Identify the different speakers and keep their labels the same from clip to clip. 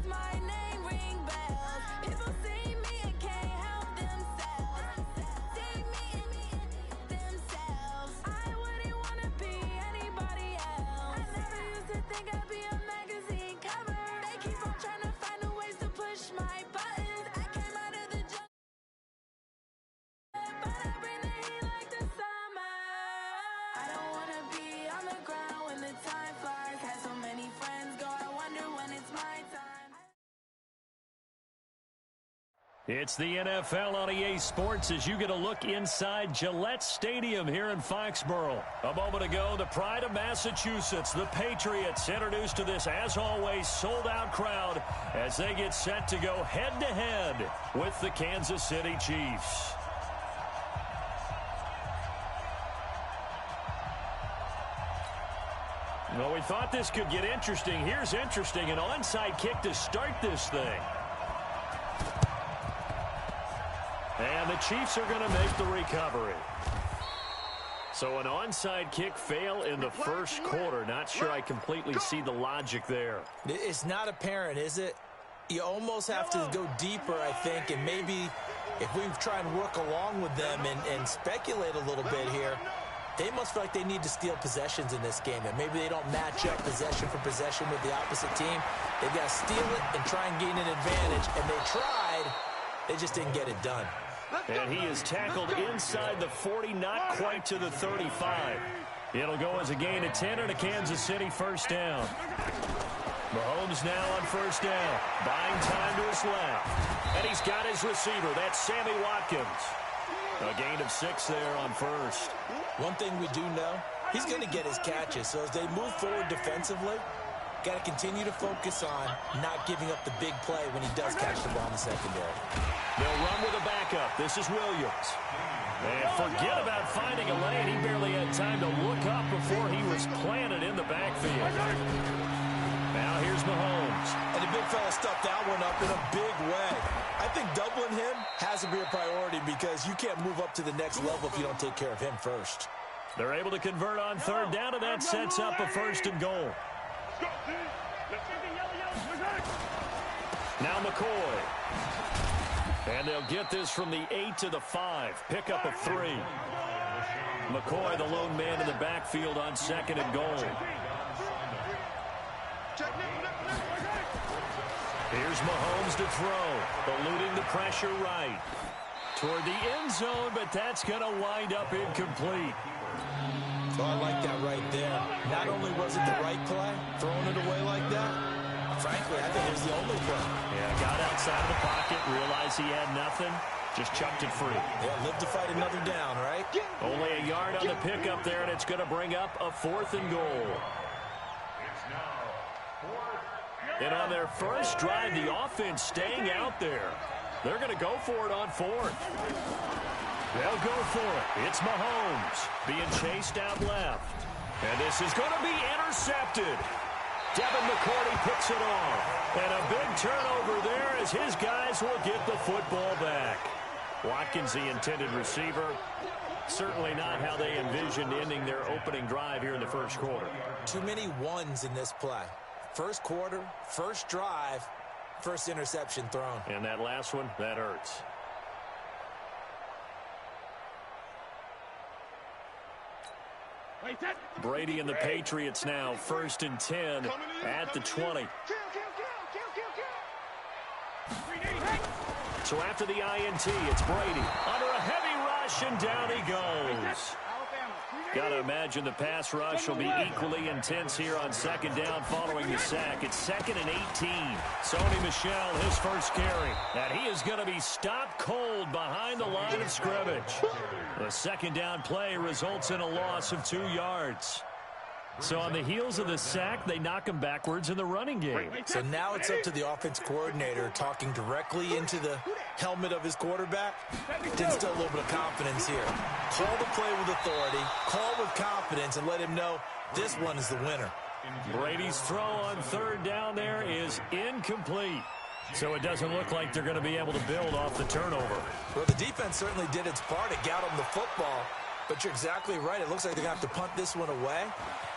Speaker 1: my name ring bells. People see me and can't help themselves. See me in themselves. I wouldn't want to be anybody else. I never used to think I'd be a magazine cover. They keep on trying to find a ways to push my buttons. I came out of the jungle, but I bring the heat like the summer. I don't want to be on the ground when the time flies. Had so many friends go, I wonder when it's my time.
Speaker 2: It's the NFL on EA Sports as you get a look inside Gillette Stadium here in Foxborough. A moment ago, the pride of Massachusetts, the Patriots, introduced to this, as always, sold-out crowd as they get set to go head-to-head with the Kansas City Chiefs. Well, we thought this could get interesting. Here's interesting, an onside kick to start this thing. And the Chiefs are going to make the recovery. So an onside kick fail in the first quarter. Not sure I completely see the logic there.
Speaker 3: It's not apparent, is it? You almost have to go deeper, I think, and maybe if we try and work along with them and speculate a little bit here, they must feel like they need to steal possessions in this game, and maybe they don't match up possession for possession with the opposite team. They've got to steal it and try and gain an advantage, and they tried. They just didn't get it done.
Speaker 2: And he is tackled inside the 40, not quite to the 35. It'll go as a gain of 10 and a Kansas City first down. Mahomes now on first down, buying time to his left. And he's got his receiver. That's Sammy Watkins. A gain of 6 there on first.
Speaker 3: One thing we do know, he's going to get his catches. So as they move forward defensively, got to continue to focus on not giving up the big play when he does catch the ball in the secondary.
Speaker 2: They'll run with a backup. This is Williams. And forget about finding a lane. He barely had time to look up before he was planted in the backfield. Now here's Mahomes.
Speaker 3: And the big fella stuffed that one up in a big way. I think doubling him has to be a priority because you can't move up to the next level if you don't take care of him first.
Speaker 2: They're able to convert on third down, and that sets up a first and goal. Now McCoy. And they'll get this from the 8 to the 5. Pick up of 3. McCoy, the lone man in the backfield on second and goal. Here's Mahomes to throw. Eluding the pressure right. Toward the end zone, but that's going to wind up incomplete.
Speaker 3: Oh, I like that right there. Not only was it the right play, throwing it away like that, frankly, I think it was the only play.
Speaker 2: Yeah, got outside of the pocket, realized he had nothing, just chucked it free.
Speaker 3: Yeah, live to fight another down, right?
Speaker 2: Only a yard on the pickup there, and it's going to bring up a 4th and goal. And on their first drive, the offense staying out there. They're going to go for it on 4th. They'll go for it. It's Mahomes being chased out left. And this is going to be intercepted. Devin McCourty picks it off. And a big turnover there as his guys will get the football back. Watkins, the intended receiver. Certainly not how they envisioned ending their opening drive here in the first quarter.
Speaker 3: Too many ones in this play. First quarter, first drive, first interception thrown.
Speaker 2: And that last one, that hurts. Brady and the Patriots now 1st and 10 at the 20. So after the INT, it's Brady under a heavy rush, and down he goes. Got to imagine the pass rush will be equally intense here on second down following the sack. It's 2nd and 18. Sony Michel, his first carry. And he is going to be stopped cold behind the line of scrimmage. The second down play results in a loss of 2 yards. So on the heels of the sack, they knock him backwards in the running game.
Speaker 3: So now it's up to the offense coordinator talking directly into the helmet of his quarterback to instill a little bit of confidence here. Call the play with authority, call with confidence, and let him know this one is the winner.
Speaker 2: Brady's throw on third down there is incomplete. So it doesn't look like they're going to be able to build off the turnover.
Speaker 3: Well, the defense certainly did its part. It got them the football. But you're exactly right. It looks like they're going to have to punt this one away.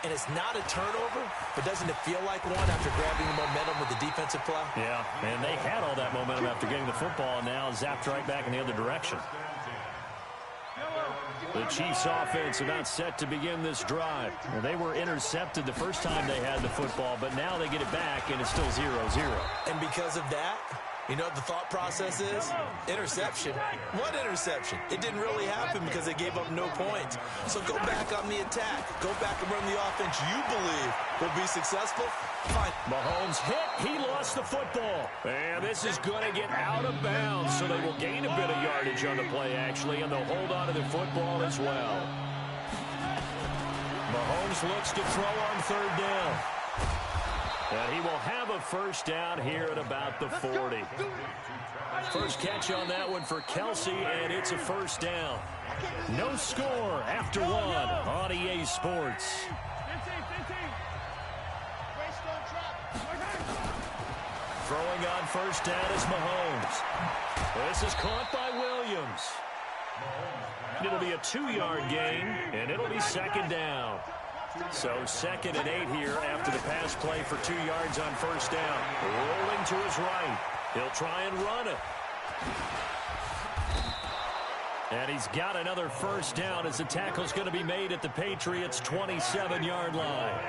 Speaker 3: And it's not a turnover, but doesn't it feel like one after grabbing the momentum with the defensive play?
Speaker 2: Yeah, and they had all that momentum after getting the football, and now zapped right back in the other direction. The Chiefs offense about set to begin this drive. Well, they were intercepted the first time they had the football, but now they get it back, and it's still 0-0.
Speaker 3: And because of that, you know what the thought process is? Interception. What interception? It didn't really happen because they gave up no points. So go back on the attack. Go back and run the offense you believe will be successful. Fine.
Speaker 2: Mahomes hit. He lost the football. And this is going to get out of bounds, so they will gain a bit of yardage on the play, actually, and they'll hold on to the football as well. Mahomes looks to throw on third down. And he will have a first down here at about the 40. First catch on that one for Kelsey, and it's a first down. No score after one on EA Sports. Throwing on first down is Mahomes. This is caught by Williams. It'll be a 2-yard gain, and it'll be second down. So 2nd and 8 here after the pass play for 2 yards on first down. Rolling to his right. He'll try and run it. And he's got another first down as the tackle's going to be made at the Patriots' 27-yard line.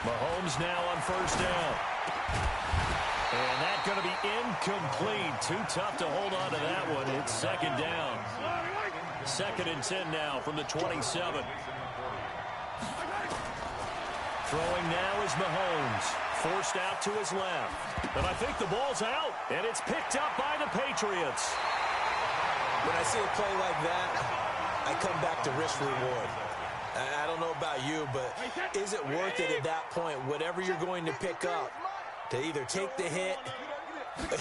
Speaker 2: Mahomes now on first down. And that's going to be incomplete. Too tough to hold on to that one. It's second down. 2nd and 10 now from the 27. Throwing now is Mahomes. Forced out to his left. And I think the ball's out. And it's picked up by the Patriots.
Speaker 3: When I see a play like that, I come back to risk-reward. I don't know about you, but is it worth it at that point, whatever you're going to pick up, to either take the hit,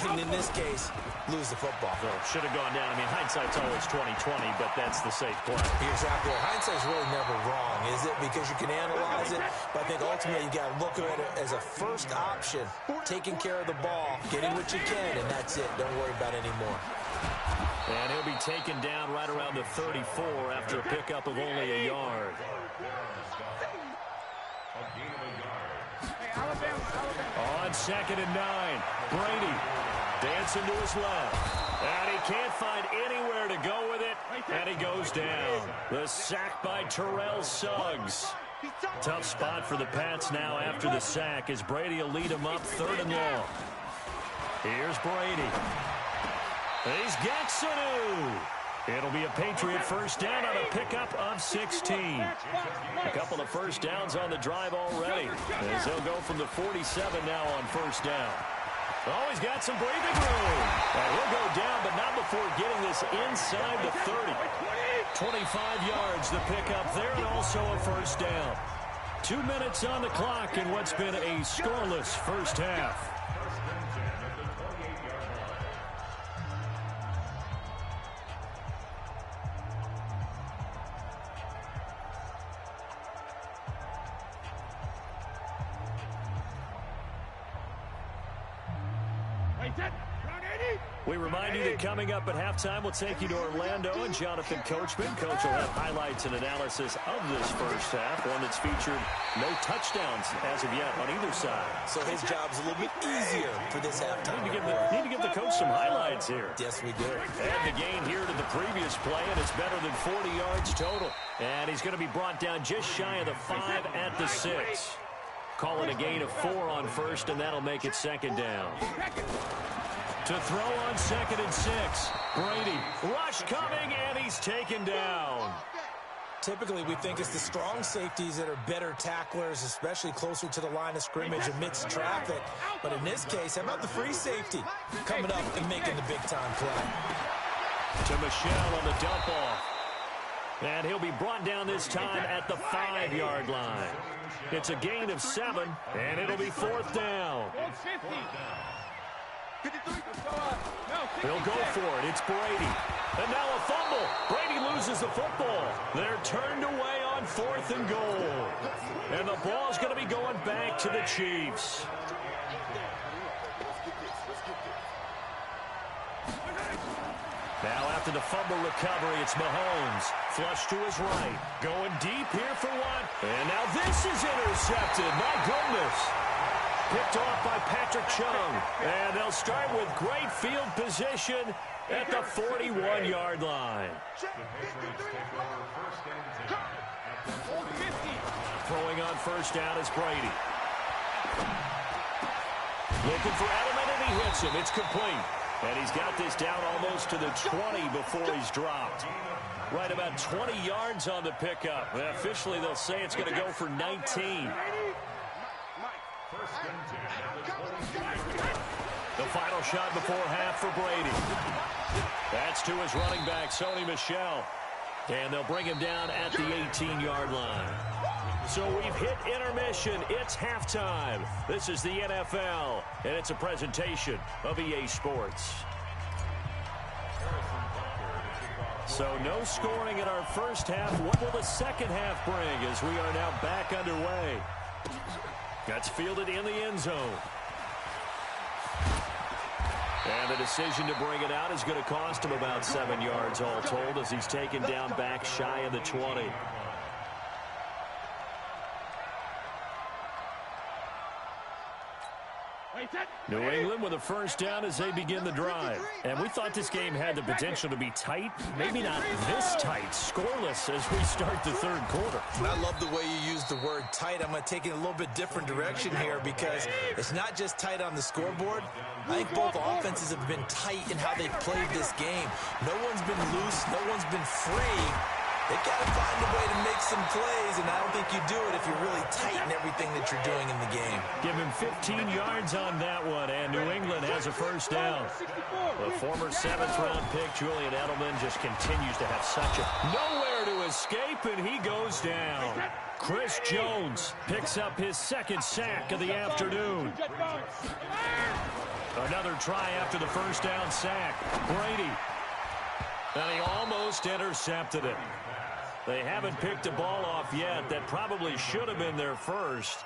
Speaker 3: and in this case, lose the football?
Speaker 2: Well, should have gone down. I mean, hindsight's always 20/20, but that's the safe play.
Speaker 3: You're exactly right. Hindsight's really never wrong, is it? Because you can analyze it, but I think ultimately you got to look at it as a first option, taking care of the ball, getting what you can, and that's it. Don't worry about it anymore.
Speaker 2: And he'll be taken down right around the 34 after a pickup of only a yard. On 2nd and 9, Brady dancing to his left. And he can't find anywhere to go with it, and he goes down. The sack by Terrell Suggs. Tough spot for the Pats now after the sack as Brady will lead him up 3rd and long. Here's Brady. He's got Sanu. It'll be a Patriot first down on a pickup of 16. A couple of first downs on the drive already, as they'll go from the 47 now on first down. Oh, he's got some breathing room. He'll go down, but not before getting this inside the 30. 25 yards, the pickup there, and also a first down. 2 minutes on the clock in what's been a scoreless first half. We remind you that coming up at halftime, we'll take you to Orlando and Jonathan Coachman. Coach will have highlights and analysis of this first half, one that's featured no touchdowns as of yet on either side.
Speaker 3: So his job's a little bit easier for this halftime.
Speaker 2: Need to give the coach some highlights here.
Speaker 3: Yes, we do.
Speaker 2: And the gain here to the previous play, and it's better than 40 yards total. And he's going to be brought down just shy of the 5 at the 6. Call it a gain of 4 on first, and that'll make it second down. To throw on 2nd and 6. Brady, rush coming, and he's taken down.
Speaker 3: Typically, we think it's the strong safeties that are better tacklers, especially closer to the line of scrimmage amidst traffic. But in this case, how about the free safety coming up and making the big-time play?
Speaker 2: To Michelle on the dump-off. And he'll be brought down this time at the 5-yard line. It's a gain of 7, and it'll be 4th down. He'll go for it. It's Brady. And now a fumble. Brady loses the football. They're turned away on 4th and goal. And the ball's going to be going back to the Chiefs. Now after the fumble recovery, it's Mahomes. Flush to his right. Going deep here for one. And now this is intercepted. My goodness. Picked off by Patrick Chung. And they'll start with great field position at the 41-yard line. Throwing on first down is Brady. Looking for Edelman, and he hits him. It's complete. And he's got this down almost to the 20 before he's dropped. Right about 20 yards on the pickup. And officially, they'll say it's going to go for 19. The final shot before half for Brady. That's to his running back, Sony Michel. And they'll bring him down at the 18-yard line. So we've hit intermission. It's halftime. This is the NFL, and it's a presentation of EA Sports. So no scoring in our first half. What will the second half bring as we are now back underway? That's fielded in the end zone. And the decision to bring it out is going to cost him about 7 yards all told as he's taken down back shy of the 20. New England with a first down as they begin the drive. And we thought this game had the potential to be tight. Maybe not this tight. Scoreless as we start the third quarter.
Speaker 3: And I love the way you use the word tight. I'm going to take it a little bit different direction here because it's not just tight on the scoreboard. I think both offenses have been tight in how they've played this game. No one's been loose. No one's been free. They've got to find a way to make some plays, and I don't think you do it if you're really tight in everything that you're doing in the game.
Speaker 2: Give him 15 yards on that one, and New England has a first down. The former 7th-round pick, Julian Edelman, just continues to have such a nowhere to escape, and he goes down. Chris Jones picks up his second sack of the afternoon. Another try after the first down sack. Brady. And he almost intercepted it. They haven't picked the ball off yet. That probably should have been their first.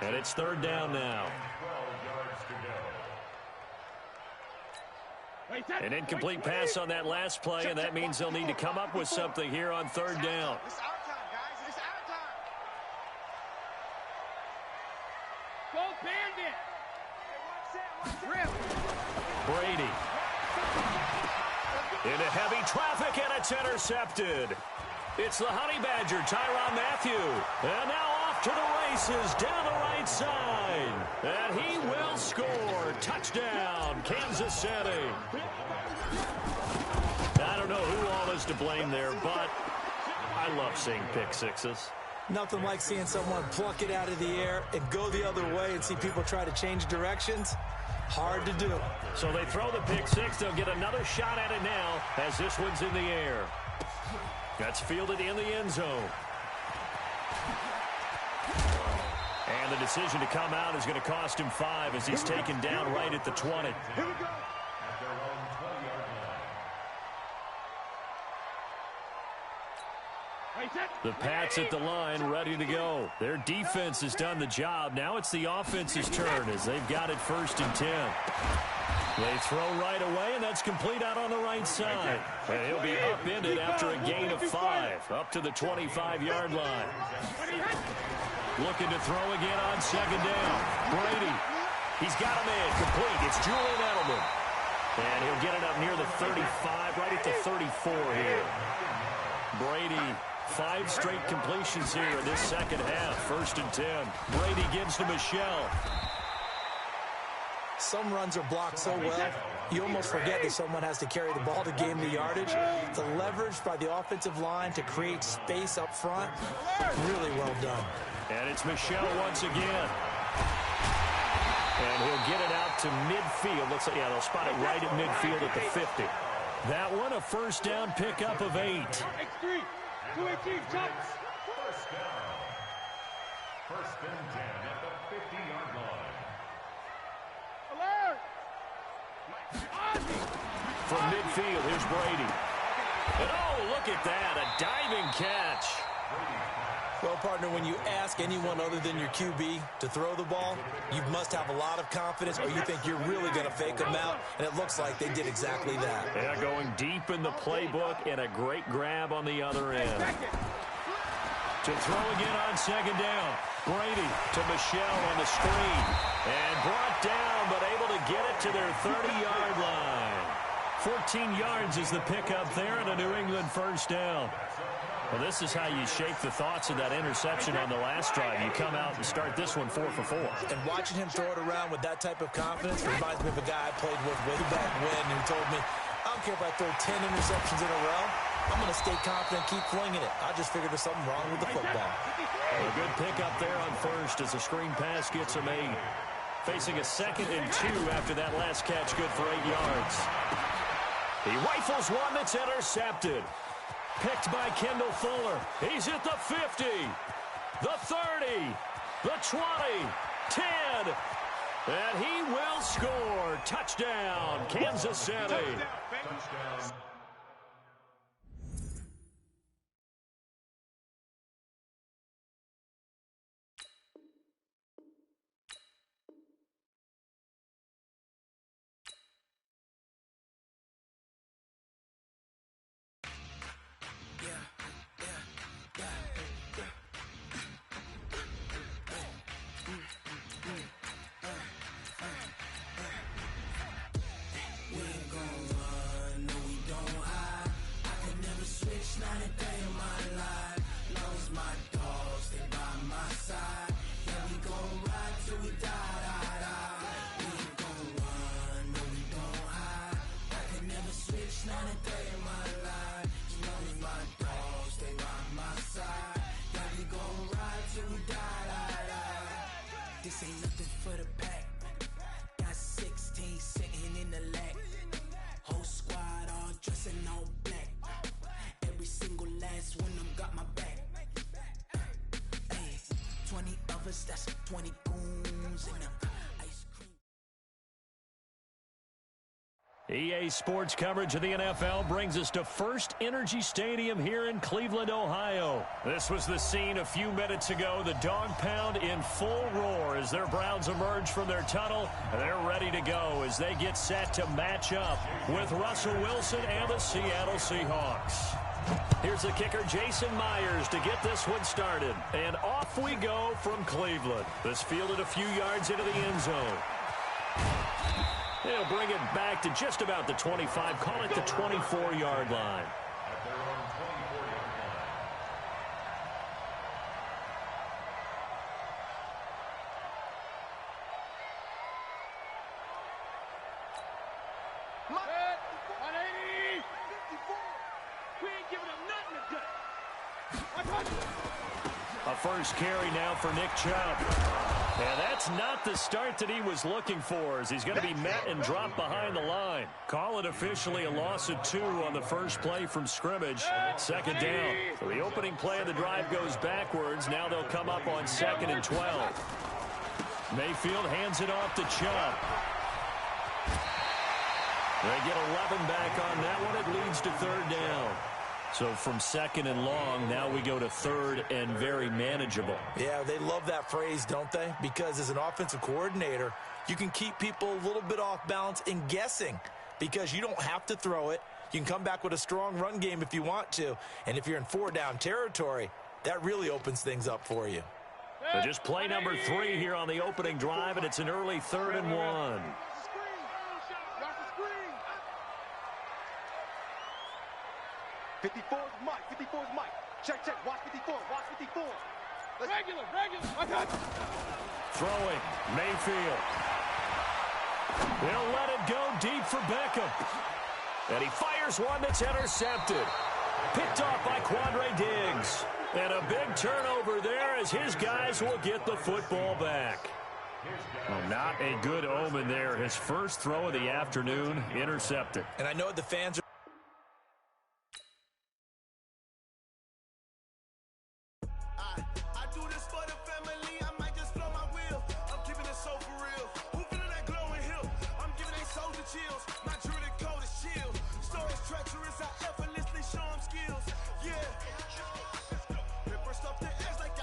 Speaker 2: And it's third down now. An incomplete pass on that last play, and that means they'll need to come up with something here on third down. Brady. Into heavy traffic, and it's intercepted. It's the Honey Badger, Tyrann Mathieu. And now off to the races down the right side. And he will score. Touchdown, Kansas City. I don't know who all is to blame there, but I love seeing pick sixes.
Speaker 3: Nothing like seeing someone pluck it out of the air and go the other way and see people try to change directions. Hard to do.
Speaker 2: So they throw the pick six. They'll get another shot at it now as this one's in the air. That's fielded in the end zone. And the decision to come out is going to cost him 5 as he's taken down right at the 20. The Pats at the line, ready to go. Their defense has done the job. Now it's the offense's turn as they've got it 1st and 10. They throw right away, and that's complete out on the right side. And he'll be upended after a gain of 5, up to the 25-yard line. Looking to throw again on 2nd down. Brady, he's got a man complete. It's Julian Edelman. And he'll get it up near the 35, right at the 34 here. Brady, 5 straight completions here in this second half. 1st and 10. Brady gives to Michel.
Speaker 3: Some runs are blocked so well, you almost forget that someone has to carry the ball to gain the yardage. The leverage by the offensive line to create space up front, really well done.
Speaker 2: And it's Michel once again. And he'll get it out to midfield. Looks like, yeah, they'll spot it right at midfield at the 50. That one, a 1st down pickup of 8.
Speaker 4: First down. 1st and 10 at the 50-yard line.
Speaker 2: From midfield, here's Brady. And oh, look at that, a diving catch.
Speaker 3: Well, partner, when you ask anyone other than your QB to throw the ball, you must have a lot of confidence or you think you're really going to fake them out, and it looks like they did exactly that.
Speaker 2: Yeah, going deep in the playbook and a great grab on the other end. To throw again on second down. Brady to Michelle on the screen. And brought down, but able to get it to their 30-yard line. 14 yards is the pickup there and a New England first down. Well, this is how you shake the thoughts of that interception on the last drive. You come out and start this one 4 for 4.
Speaker 3: And watching him throw it around with that type of confidence reminds me of a guy I played with way back when who told me, I don't care if I throw 10 interceptions in a row, I'm going to stay confident, keep flinging it. I just figured there's something wrong with the football.
Speaker 2: A good pickup there on first as a screen pass gets him 8. Facing a 2nd and 2 after that last catch, good for 8 yards. He rifles one that's intercepted. Picked by Kendall Fuller. He's at the 50, the 30, the 20, 10. And he will score. Touchdown, Kansas City.
Speaker 4: Touchdown.
Speaker 5: This ain't nothing for the pack. Got 16 sitting in the lag. Whole squad all dressing all black. Every single last one of them got my back. Hey, 20 of us, that's 20 goons in the ice cream.
Speaker 2: EA Sports coverage of the NFL brings us to First Energy Stadium here in Cleveland, Ohio. This was the scene a few minutes ago. The dog pound in full roar as their Browns emerge from their tunnel. And they're ready to go as they get set to match up with Russell Wilson and the Seattle Seahawks. Here's the kicker, Jason Myers, to get this one started. And off we go from Cleveland. This fielded a few yards into the end zone. They'll bring it back to just about the 25, call it the 24-yard line.
Speaker 4: At their own 24-yard line.
Speaker 6: 180! 54! We ain't giving them nothing to do.
Speaker 2: A first carry now for Nick Chubb. And that's not the start that he was looking for, as he's going to be met and dropped behind the line. Call it officially a loss of 2 on the first play from scrimmage. Second down. So the opening play of the drive goes backwards. Now they'll come up on 2nd and 12. Mayfield hands it off to Chubb. They get 11 back on that one. It leads to 3rd down. So from 2nd and long, now we go to 3rd and very manageable.
Speaker 3: Yeah, they love that phrase, don't they? Because as an offensive coordinator, you can keep people a little bit off balance in guessing because you don't have to throw it. You can come back with a strong run game if you want to. And if you're in 4-down territory, that really opens things up for you.
Speaker 2: So just play number 3 here on the opening drive, and it's an early 3rd and 1.
Speaker 6: 54 is Mike. 54 is Mike. Check. Watch 54. Watch 54. Regular. I got you.
Speaker 2: Throwing. Mayfield. He'll let it go deep for Beckham. And he fires one that's intercepted. Picked off by Quandre Diggs. And a big turnover there as his guys will get the football back. Well, not a good omen there. His first throw of the afternoon, intercepted.
Speaker 3: And I know the fans are
Speaker 7: treacherous, I effortlessly show them skills. Yeah. Ripper stuff the edge like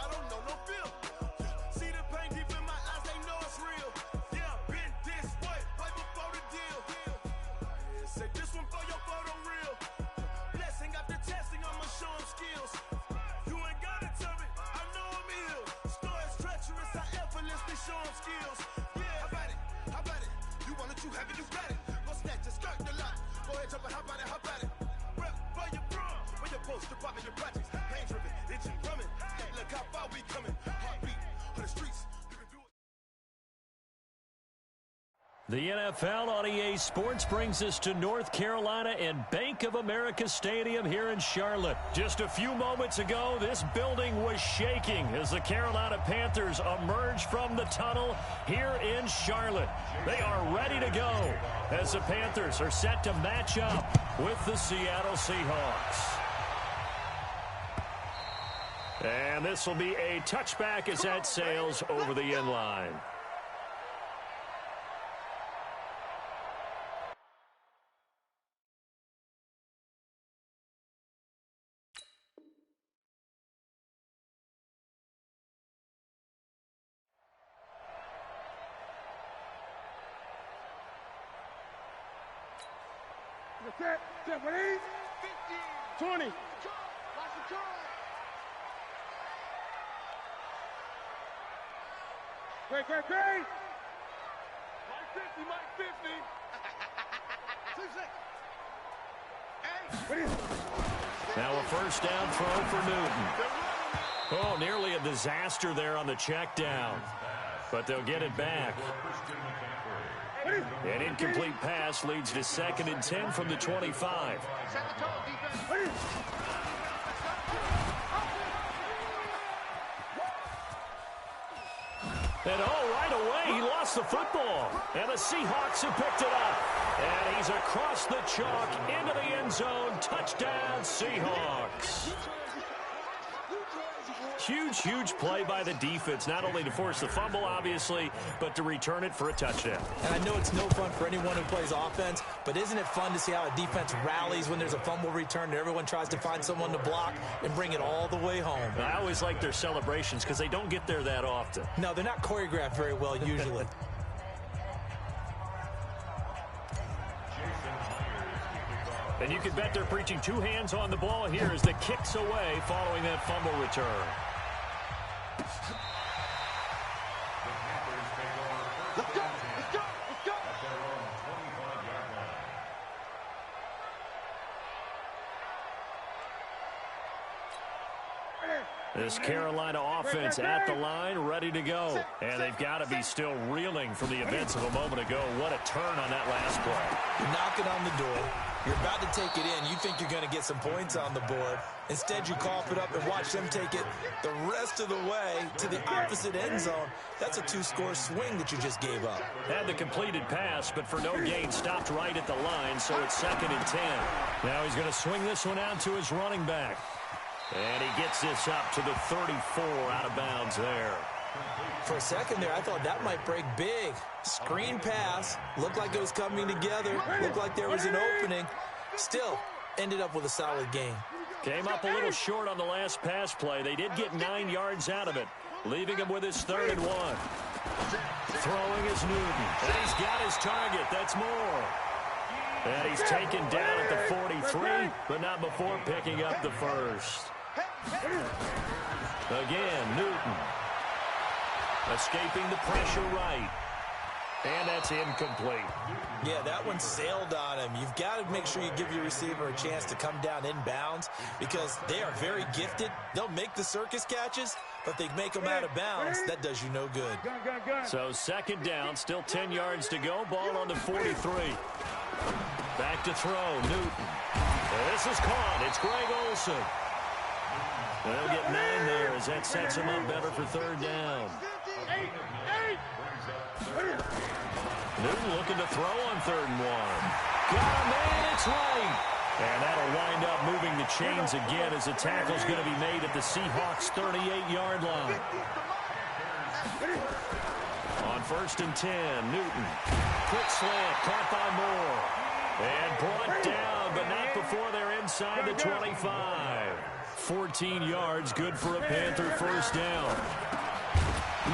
Speaker 2: The NFL on EA Sports brings us to North Carolina and Bank of America Stadium here in Charlotte. Just a few moments ago, this building was shaking as the Carolina Panthers emerged from the tunnel here in Charlotte. They are ready to go as the Panthers are set to match up with the Seattle Seahawks. And this will be a touchback as that sails over the end line.
Speaker 6: Set, ready? 20. Great. Mike 50.
Speaker 2: Now a first down throw for Newton. Oh, nearly a disaster there on the check down. But they'll get it back. An incomplete pass leads to 2nd and 10 from the 25. And right away, he lost the football. And the Seahawks have picked it up. And he's across the chalk into the end zone. Touchdown, Seahawks. Huge play by the defense, not only to force the fumble, obviously, but to return it for a touchdown.
Speaker 3: And I know it's no fun for anyone who plays offense, but isn't it fun to see how a defense rallies when there's a fumble return and everyone tries to find someone to block and bring it all the way home?
Speaker 2: I always like their celebrations because they don't get there that often.
Speaker 3: No, they're not choreographed very well usually.
Speaker 2: And you can bet they're preaching 2 hands on the ball here as the kick's away following that fumble return.
Speaker 6: Let's go.
Speaker 2: This Carolina offense at the line, ready to go. And they've got to be still reeling from the events of a moment ago. What a turn on that last play.
Speaker 3: You're knocking on the door. You're about to take it in. You think you're going to get some points on the board. Instead, you cough it up and watch them take it the rest of the way to the opposite end zone. That's a 2-score swing that you just gave up.
Speaker 2: Had the completed pass, but for no gain, stopped right at the line, so it's 2nd and 10. Now he's going to swing this one out to his running back. And he gets this up to the 34 out of bounds there.
Speaker 3: For a second there, I thought that might break big. Screen pass. Looked like it was coming together. Looked like there was an opening. Still, ended up with a solid gain.
Speaker 2: Came up a little short on the last pass play. They did get 9 yards out of it, leaving him with his 3rd and 1. Throwing is Newton. And he's got his target. That's Moore. And he's taken down at the 43, but not before picking up the first. Again, Newton. Escaping the pressure right. And that's incomplete.
Speaker 3: Yeah, that one sailed on him. You've got to make sure you give your receiver a chance to come down inbounds because they are very gifted. They'll make the circus catches, but they make them out of bounds. That does you no good.
Speaker 2: So 2nd down, still 10 yards to go. Ball on the 43. Back to throw, Newton. This is caught. It's Greg Olsen. They'll get 9 there as that sets him up better for 3rd down. Newton looking to throw on 3rd and 1. Got him, and it's right. And that'll wind up moving the chains again as the tackle's going to be made at the Seahawks' 38-yard line. On 1st and 10, Newton. Quick slant, caught by Moore. And brought down, but not before they're inside the 25. 14 yards, good for a Panther 1st down.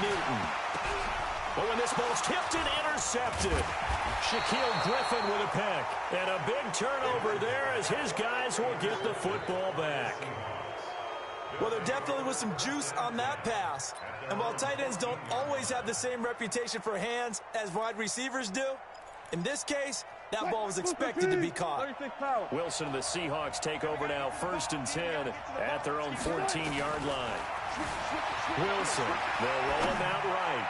Speaker 2: Newton. But when this ball's tipped and intercepted, Shaquille Griffin with a pick. And a big turnover there as his guys will get the football back.
Speaker 3: Well, there definitely was some juice on that pass. And while tight ends don't always have the same reputation for hands as wide receivers do, in this case, that ball was expected to be caught.
Speaker 2: Wilson and the Seahawks take over now, 1st and 10 at their own 14-yard line. Wilson, they'll roll him out right.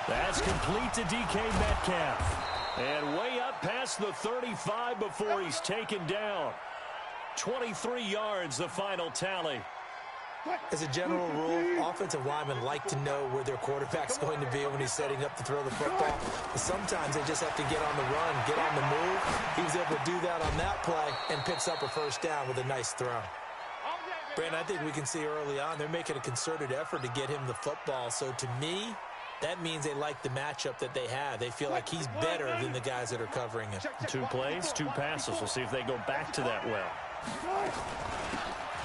Speaker 2: That's complete to DK Metcalf. And way up past the 35 before he's taken down. 23 yards, the final tally.
Speaker 3: As a general rule, offensive linemen like to know where their quarterback's going to be when he's setting up to throw the football. But sometimes they just have to get on the run, get on the move. He was able to do that on that play and picks up a first down with a nice throw. Brandon, I think we can see early on they're making a concerted effort to get him the football. So to me, that means they like the matchup that they have. They feel like he's better than the guys that are covering him.
Speaker 2: 2 plays, 2 passes. We'll see if they go back to that well.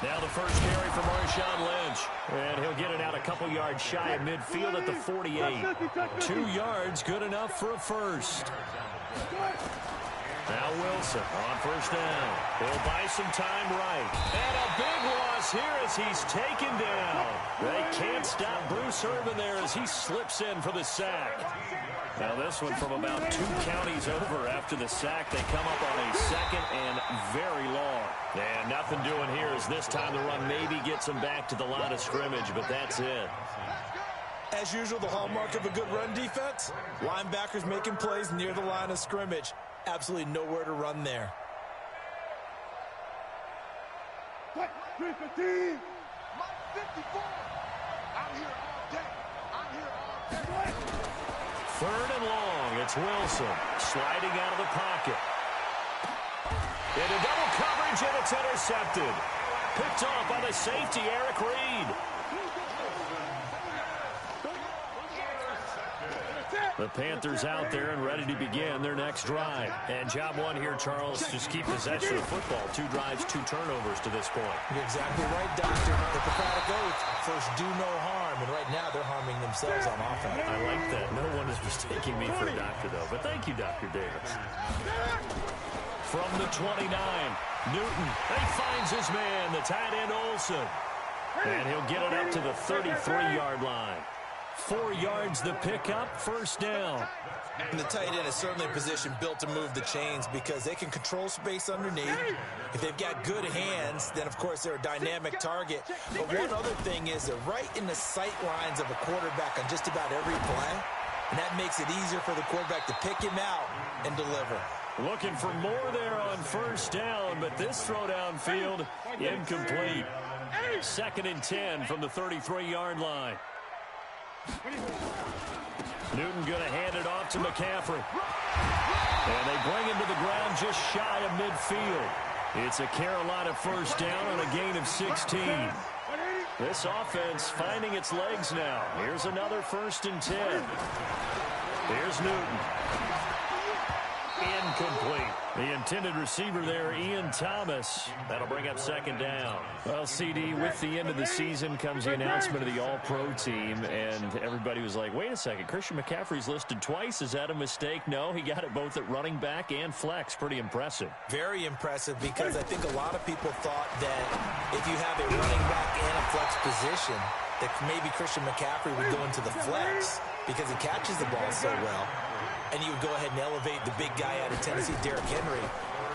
Speaker 2: Now the first carry for Marshawn Lynch. And he'll get it out a couple yards shy of midfield at the 48. 2 yards, good enough for a first. Now Wilson on first down. He'll buy some time right. And a big loss here as he's taken down. They can't stop Bruce Irvin there as he slips in for the sack. Now this one from about 2 counties over after the sack. They come up on a second and very long. And nothing doing here as this time the run maybe gets them back to the line of scrimmage, but that's it.
Speaker 3: As usual, the hallmark of a good run defense, linebackers making plays near the line of scrimmage. Absolutely nowhere to run there.
Speaker 6: 315, Mike 54. I'm here all day. I'm here all day.
Speaker 2: 3rd and long. It's Wilson sliding out of the pocket. Into double coverage, and it's intercepted. Picked off by the safety, Eric Reed. The Panthers out there and ready to begin their next drive. And job one here, Charles, just keep possession of the football. 2 drives, 2 turnovers to this point.
Speaker 3: You're exactly right, Doctor. The Hippocratic Oath, first do no harm. And right now they're harming themselves on offense.
Speaker 2: I like that. No one is mistaking me for a doctor, though. But thank you, Dr. Davis. From the 29, Newton. He finds his man, the tight end Olsen. And he'll get it up to the 33-yard line. 4 yards the pickup, first down.
Speaker 3: And the tight end is certainly a position built to move the chains because they can control space underneath. If they've got good hands, then of course they're a dynamic target. But one other thing is they're right in the sight lines of a quarterback on just about every play. And that makes it easier for the quarterback to pick him out and deliver.
Speaker 2: Looking for more there on first down, but this throw downfield incomplete. 2nd and 10 from the 33-yard line. Newton going to hand it off to McCaffrey. And they bring him to the ground just shy of midfield. It's a Carolina first down on a gain of 16. This offense finding its legs now. Here's another 1st and 10. Here's Newton. Incomplete. The intended receiver there, Ian Thomas. That'll bring up 2nd down. Well, CD, with the end of the season comes the announcement of the All-Pro team, and everybody was like, wait a second, Christian McCaffrey's listed twice. Is that a mistake? No, he got it both at running back and flex. Pretty impressive.
Speaker 3: Very impressive because I think a lot of people thought that if you have a running back and a flex position, that maybe Christian McCaffrey would go into the flex because he catches the ball so well. And you would go ahead and elevate the big guy out of Tennessee, Derrick Henry,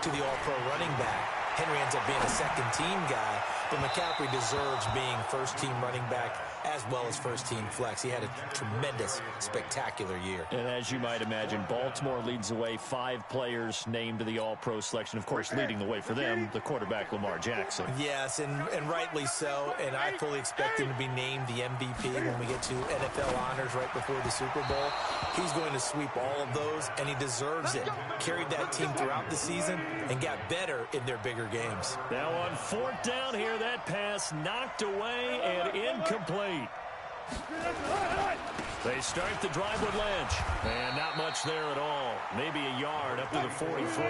Speaker 3: to the all-pro running back. Henry ends up being a second-team guy, but McCaffrey deserves being first-team running back as well as first-team flex. He had a tremendous, spectacular year.
Speaker 2: And as you might imagine, Baltimore leads the way. 5 players named to the all-pro selection. Of course, leading the way for them, the quarterback Lamar Jackson.
Speaker 3: Yes, and rightly so. And I fully expect him to be named the MVP when we get to NFL honors right before the Super Bowl. He's going to sweep all of those, and he deserves it. Carried that team throughout the season and got better in their bigger games.
Speaker 2: Now on 4th down here, that pass knocked away and incomplete. They start the drive with Lynch. And not much there at all. Maybe a yard up to the 43.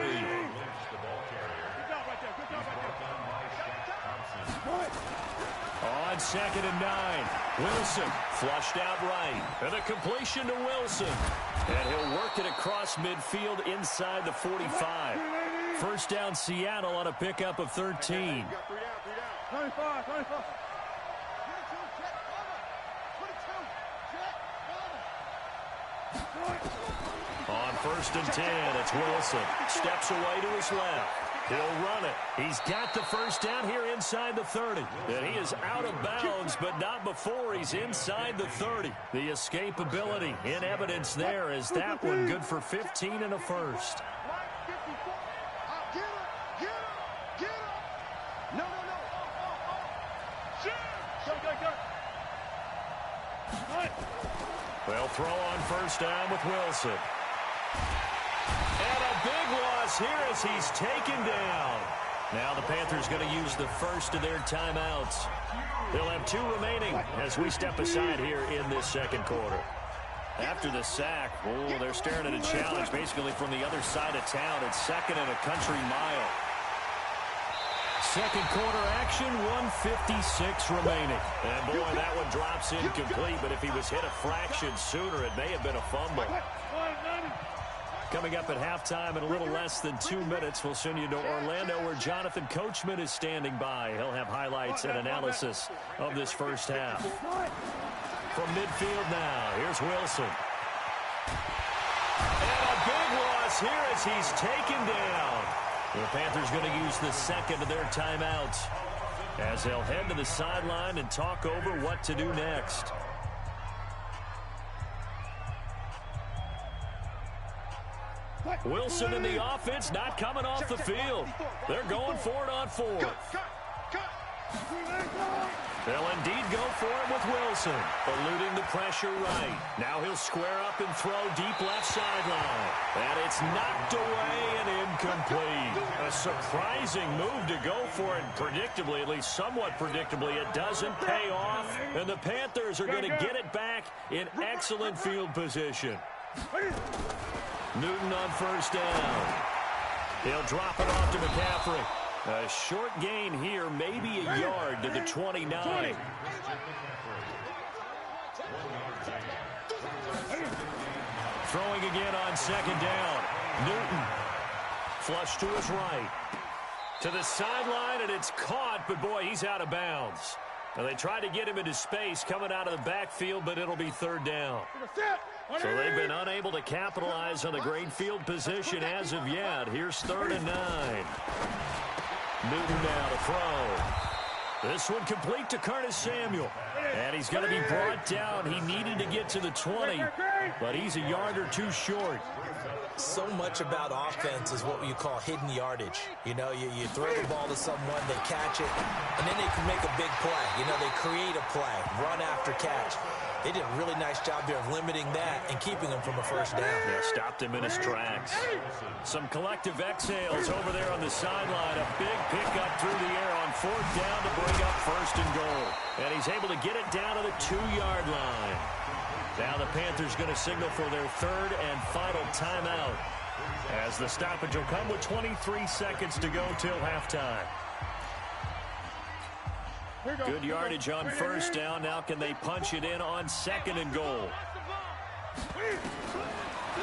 Speaker 2: On 2nd and 9, Wilson flushed out right. And a completion to Wilson. And he'll work it across midfield inside the 45. First down Seattle on a pickup of 13.
Speaker 6: 25.
Speaker 2: On 1st and 10, it's Wilson. Steps away to his left. He'll run it. He's got the first down here inside the 30. And he is out of bounds, but not before he's inside the 30. The escapability in evidence there is that one good for 15 and a first. They'll throw on first down with Wilson. And a big loss here as he's taken down. Now the Panthers going to use the first of their timeouts. They'll have 2 remaining as we step aside here in this second quarter. After the sack, they're staring at a challenge basically from the other side of town. It's second and a country mile. Second quarter action, 1:56 remaining. And boy, that one drops incomplete, but if he was hit a fraction sooner, it may have been a fumble. Coming up at halftime in a little less than 2 minutes, we'll send you to Orlando where Jonathan Coachman is standing by. He'll have highlights and analysis of this first half. From midfield now, here's Wilson. And a big loss here as he's taken down. The Panthers going to use the second of their timeouts as they'll head to the sideline and talk over what to do next. Wilson in the offense not coming off the field. They're going for it on 4th. They'll indeed go for it with Wilson, eluding the pressure right. Now he'll square up and throw deep left sideline. And it's knocked away and incomplete. A surprising move to go for it. Predictably, at least somewhat predictably, it doesn't pay off. And the Panthers are going to get it back in excellent field position. Newton on first down. He'll drop it off to McCaffrey. A short gain here, maybe a yard to the 29. Throwing again on second down. Newton. Flush to his right. To the sideline, and it's caught, but boy, he's out of bounds. Now, they tried to get him into space coming out of the backfield, but it'll be third down. So they've been unable to capitalize on the great field position as of yet. Here's 3rd and 9. Newton now to throw. This one complete to Curtis Samuel. And he's going to be brought down. He needed to get to the 20, but he's a yard or 2 short.
Speaker 3: So much about offense is what you call hidden yardage. You know, you throw the ball to someone, they catch it, and then they can make a big play. You know, they create a play, run after catch. They did a really nice job there of limiting that and keeping him from a first down.
Speaker 2: Yeah, stopped him in his tracks. Some collective exhales over there on the sideline. A big pickup through the air on 4th down to bring up 1st and goal. And he's able to get it down to the 2-yard line. Now the Panthers going to signal for their 3rd and final timeout as the stoppage will come with 23 seconds to go till halftime. Good yardage on first down. Now can they punch it in on 2nd and goal?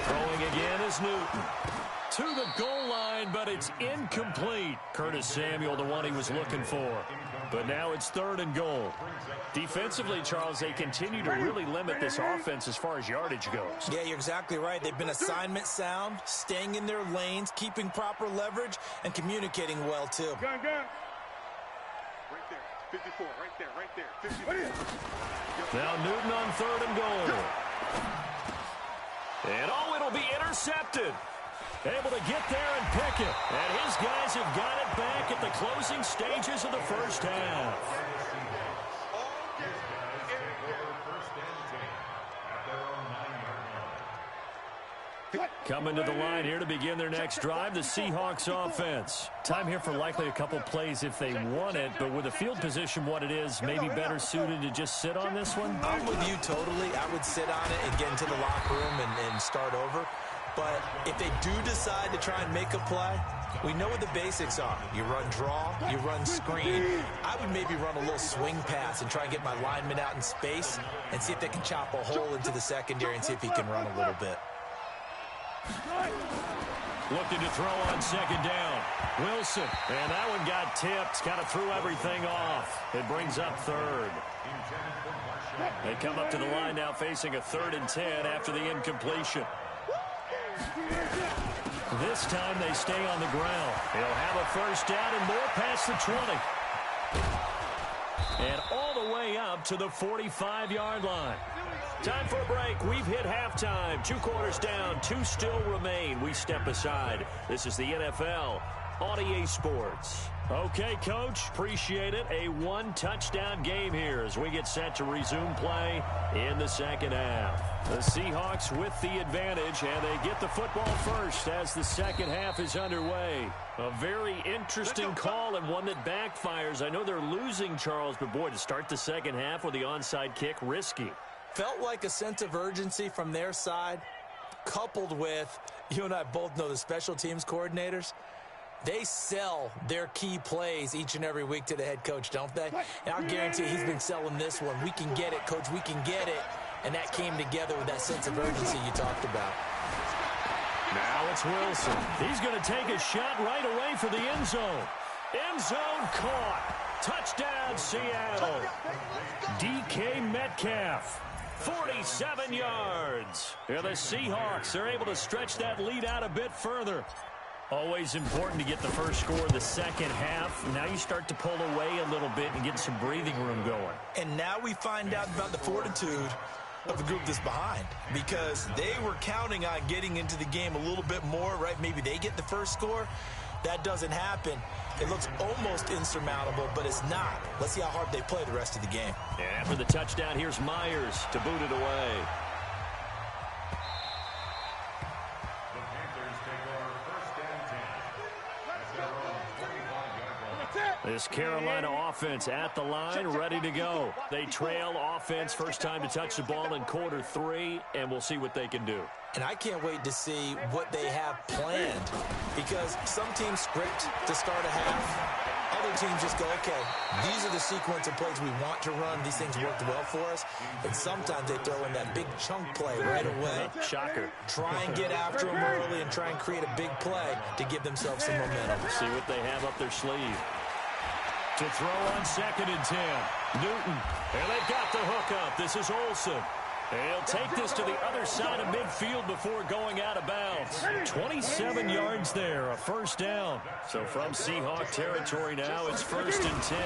Speaker 2: Throwing again is Newton. To the goal line, but it's incomplete. Curtis Samuel, the one he was looking for. But now it's 3rd and goal. Defensively, Charles, they continue to really limit this offense as far as yardage goes.
Speaker 3: Yeah, you're exactly right. They've been assignment sound, staying in their lanes, keeping proper leverage, and communicating well, too.
Speaker 6: Gun. Right there. 54, right there. 54.
Speaker 2: Now Newton on 3rd and goal. And it'll be intercepted. Able to get there and pick it. And his guys have got it back at the closing stages of the first half. Coming to the line here to begin their next drive, the Seahawks offense. Time here for likely a couple plays if they want it, but with the field position what it is, maybe better suited to just sit on this one?
Speaker 3: I'm with you totally. I would sit on it and get into the locker room and start over. But if they do decide to try and make a play, we know what the basics are. You run draw, you run screen. I would maybe run a little swing pass and try and get my lineman out in space and see if they can chop a hole into the secondary and see if he can run a little bit.
Speaker 2: Looking to throw on second down. Wilson. And that one got tipped. Kind of threw everything off. It brings up 3rd. They come up to the line now facing a 3rd and 10 after the incompletion. This time they stay on the ground. They'll have a first down and more past the 20. And all the way up to the 45-yard line. Time for a break. We've hit halftime. 2 quarters down. 2 still remain. We step aside. This is the NFL on EA Sports. Okay, Coach. Appreciate it. A 1-touchdown game here as we get set to resume play in the second half. The Seahawks with the advantage, and they get the football first as the second half is underway. A very interesting call and one that backfires. I know they're losing, Charles, but boy, to start the second half with the onside kick, risky.
Speaker 3: Felt like a sense of urgency from their side, coupled with, you and I both know the special teams coordinators, they sell their key plays each and every week to the head coach, don't they? And I'll guarantee he's been selling this one. We can get it, Coach, we can get it. And that came together with that sense of urgency you talked about.
Speaker 2: Now it's Wilson. He's going to take a shot right away for the end zone. End zone caught. Touchdown, Seattle. DK Metcalf. 47 yards. And the Seahawks are able to stretch that lead out a bit further. Always important to get the first score of the second half. Now you start to pull away a little bit and get some breathing room going.
Speaker 3: And now we find out about the fortitude of the group that's behind, because they were counting on getting into the game a little bit more, right? Maybe they get the first score. That doesn't happen. It looks almost insurmountable, but it's not. Let's see how hard they play the rest of the game.
Speaker 2: And after the touchdown, here's Myers to boot it away.
Speaker 4: The Panthers take over first and 10. At their own 45-yard line.
Speaker 2: This Carolina offense at the line, ready to go. They trail offense, first time to touch the ball in quarter 3, and we'll see what they can do.
Speaker 3: And I can't wait to see what they have planned, because some teams script to start a half. Other teams just go, okay, these are the sequence of plays we want to run. These things worked well for us. And sometimes they throw in that big chunk play right away.
Speaker 2: Shocker.
Speaker 3: Try and get after them early and try and create a big play to give themselves some momentum.
Speaker 2: See what they have up their sleeve. To throw on 2nd and 10. Newton. And they've got the hookup. This is Olsen. He'll take this to the other side of midfield before going out of bounds. 27 yards there, a first down. So from Seahawk territory now, it's 1st and 10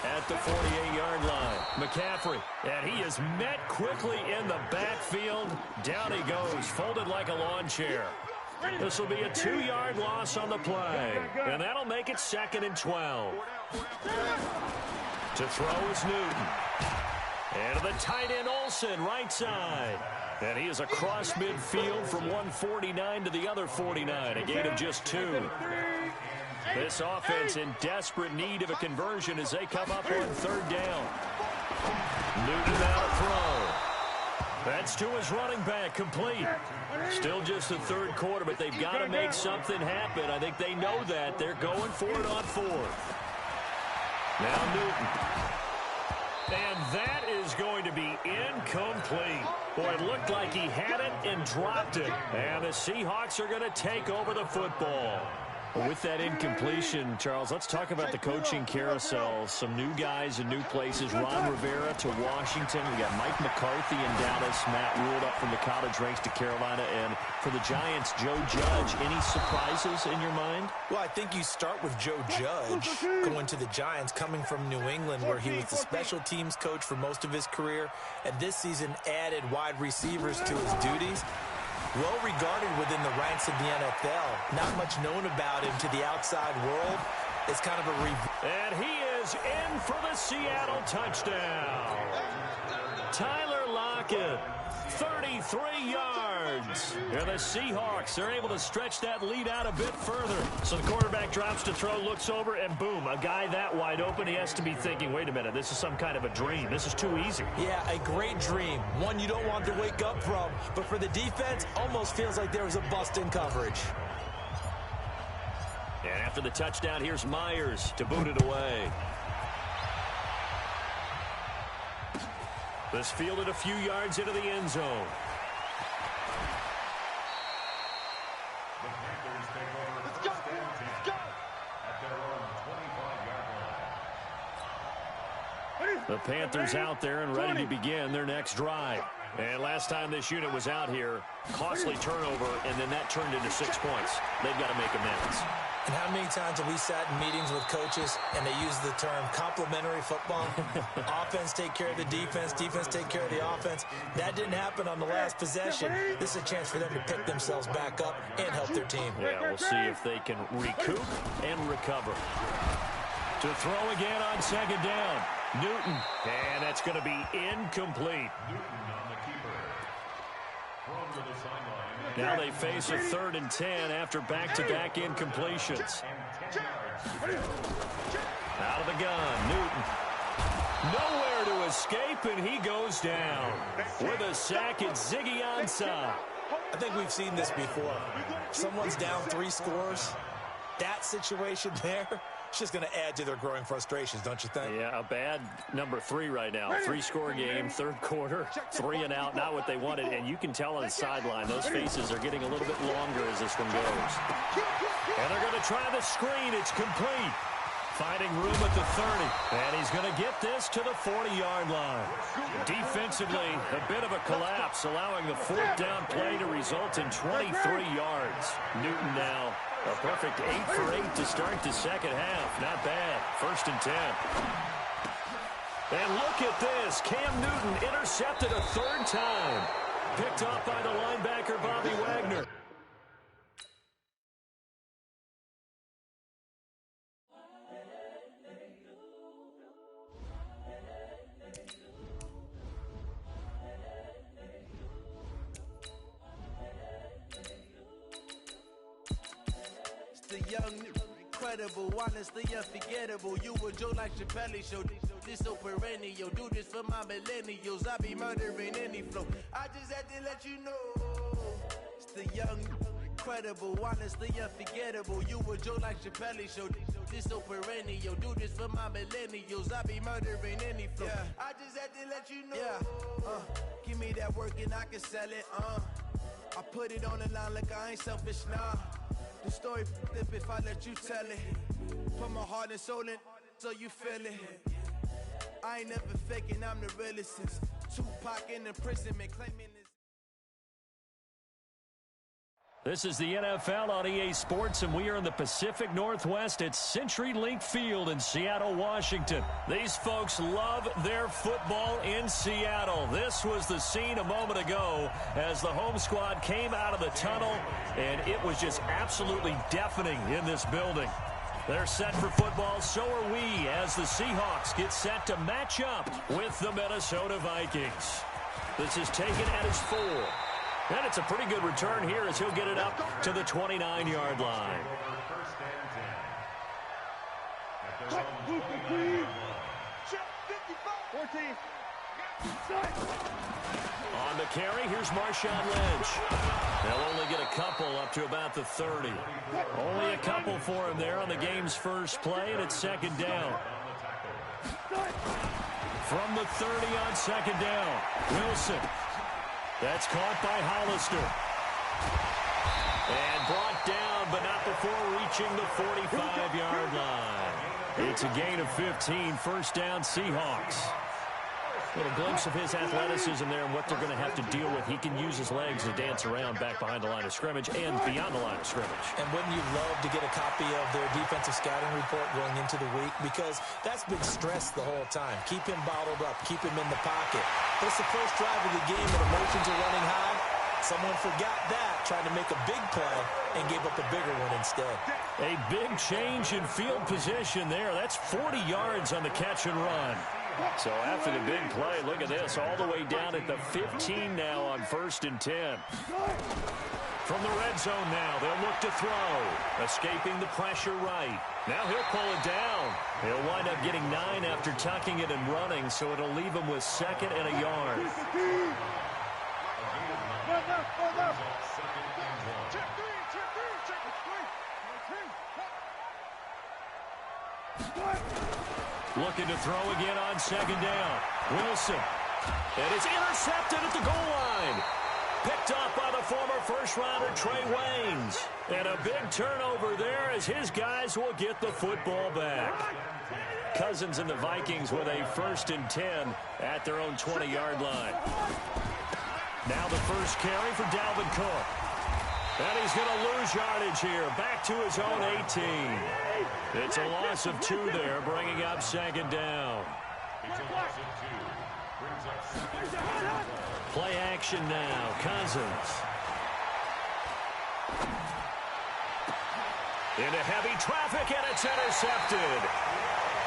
Speaker 2: at the 48-yard line. McCaffrey, and he is met quickly in the backfield. Down he goes, folded like a lawn chair. This will be a 2-yard loss on the play, and that'll make it 2nd and 12. To throw is Newton. And to the tight end, Olsen, right side. And he is across midfield from 149 to the other 49, a gain of just 2. This offense in desperate need of a conversion as they come up on 3rd down. Newton now to throw. That's to his running back, complete. Still just the 3rd quarter, but they've got to make something happen. I think they know that. They're going for it on 4th. Now Newton. And that is going to be incomplete. Boy, it looked like he had it and dropped it. And the Seahawks are going to take over the football. With that incompletion, Charles, let's talk about the coaching carousel. Some new guys in new places. Ron Rivera to Washington. We got Mike McCarthy in Dallas. Matt Rule up from the college ranks to Carolina. And for the Giants, Joe Judge. Any surprises in your mind?
Speaker 3: Well, I think you start with Joe Judge going to the Giants, coming from New England, where he was the special teams coach for most of his career, and this season added wide receivers to his duties. Well regarded within the ranks of the NFL. Not much known about him to the outside world. It's kind of a review.
Speaker 2: And he is in for the Seattle touchdown. Tyler Lockett, 33 yards. And the Seahawks are able to stretch that lead out a bit further. So the quarterback drops to throw, looks over, and boom, a guy that wide open, he has to be thinking, wait a minute, this is some kind of a dream. This is too easy.
Speaker 3: Yeah, a great dream. One you don't want to wake up from. But for the defense, almost feels like there was a bust in coverage.
Speaker 2: And after the touchdown, here's Myers to boot it away. This fielded a few yards into the end zone.
Speaker 4: The Panthers take over first and 10 at their own 25-yard line.
Speaker 2: The Panthers out there and ready to begin their next drive. And last time this unit was out here, costly turnover, and then that turned into 6 points. They've got to make amends.
Speaker 3: And how many times have we sat in meetings with coaches and they use the term complementary football? Offense take care of the defense, defense take care of the offense. That didn't happen on the last possession. This is a chance for them to pick themselves back up and help their team.
Speaker 2: Yeah, we'll see if they can recoup and recover. To throw again on second down. Newton, and that's going to be incomplete.
Speaker 4: Newton on the keeper. Thrown to the sideline.
Speaker 2: Now they face a 3rd and 10 after back-to-back incompletions. Out of the gun, Newton. Nowhere to escape, and he goes down. With a sack, it's Ziggy Ansah.
Speaker 3: I think we've seen this before. Someone's down 3 scores. That situation there, it's just going to add to their growing frustrations, don't you think?
Speaker 2: Yeah, a bad number 3 right now. 3-score game, 3rd quarter, 3 and out, not what they wanted. And you can tell on the sideline, those faces are getting a little bit longer as this one goes. And they're going to try the screen. It's complete. Finding room at the 30. And he's going to get this to the 40-yard line. Defensively, a bit of a collapse, allowing the 4th down play to result in 23 yards. Newton now a perfect 8 for 8 to start the second half. Not bad. 1st and 10. And look at this. Cam Newton intercepted a 3rd time. Picked off by the linebacker, Bobby Wagner.
Speaker 5: The young, incredible, honestly unforgettable. You a joke like Chappelle show. This so perennial. Do this for my millennials. I be murdering any flow. I just had to let you know. It's the young, incredible, honestly unforgettable. You a joke like Chappelle show. This so perennial. Do this for my millennials. I be murdering any flow. Yeah. I just had to let you know. Yeah. Give me that work and I can sell it. I put it on the line like I ain't selfish, nah. The story flip if I let you tell it. Put my heart and soul in so you feel it. I ain't never faking, I'm the realest since Tupac in imprisonment claiming this.
Speaker 2: This is the NFL on EA Sports, and we are in the Pacific Northwest at CenturyLink Field in Seattle, Washington. These folks love their football in Seattle. This was the scene a moment ago as the home squad came out of the tunnel, and it was just absolutely deafening in this building. They're set for football, so are we, as the Seahawks get set to match up with the Minnesota Vikings. This is taken at his 4. And it's a pretty good return here as he'll get it up to the 29-yard line. On the carry, here's Marshawn Lynch. They'll only get a couple up to about the 30. Only a couple for him there on the game's first play, and it's 2nd down. From the 30 on 2nd down, Wilson. That's caught by Hollister. And brought down, but not before reaching the 45-yard line. It's a gain of 15, 1st down Seahawks. A little glimpse of his athleticism there and what they're going to have to deal with. He can use his legs to dance around back behind the line of scrimmage and beyond the line of scrimmage. And wouldn't you love to get a copy of their defensive scouting report going into the week? Because that's been stressed the whole time. Keep him bottled up. Keep him in the pocket. It's the first drive of the game and emotions are running high. Someone forgot that, trying to make a big play and gave up a bigger one instead. A big change in field position there. That's 40 yards on the catch and run. So after the big play, look at this, all the way down at the 15 now on 1st and 10. From the red zone now, they'll look to throw. Escaping the pressure right. Now he'll pull it down. He'll wind up getting 9 after tucking it and running, so it'll leave him with 2nd and a yard. Looking to throw again on 2nd down. Wilson. And it's intercepted at the goal line. Picked up by the former first-rounder Trey Waynes. And a big turnover there as his guys will get the football back. Cousins and the Vikings with a 1st and 10 at their own 20-yard line. Now the first carry for Dalvin Cook. And he's going to lose yardage here. Back to his own 18. It's a loss of 2 there, bringing up second down.
Speaker 4: It's a loss of 2. Brings up second down.
Speaker 2: Play action now. Cousins. Into heavy traffic, and it's intercepted.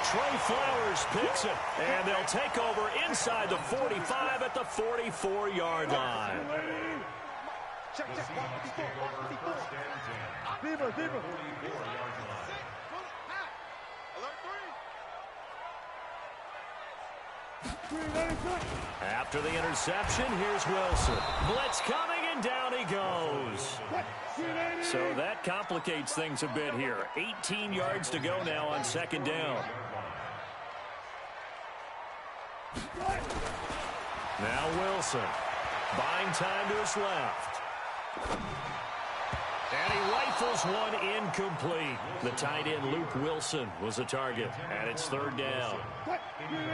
Speaker 2: Trey Flowers picks it, and they'll take over inside the 45 at the 44-yard line.
Speaker 4: The Seahawks take over first and 10. 44-yard line.
Speaker 2: After the interception, here's Wilson. Blitz coming, and down he goes. So that complicates things a bit here. 18 yards to go now on second down. Now Wilson. Buying time to his left. And he rifles one incomplete. The tight end, Luke Wilson, was the target. And it's third down.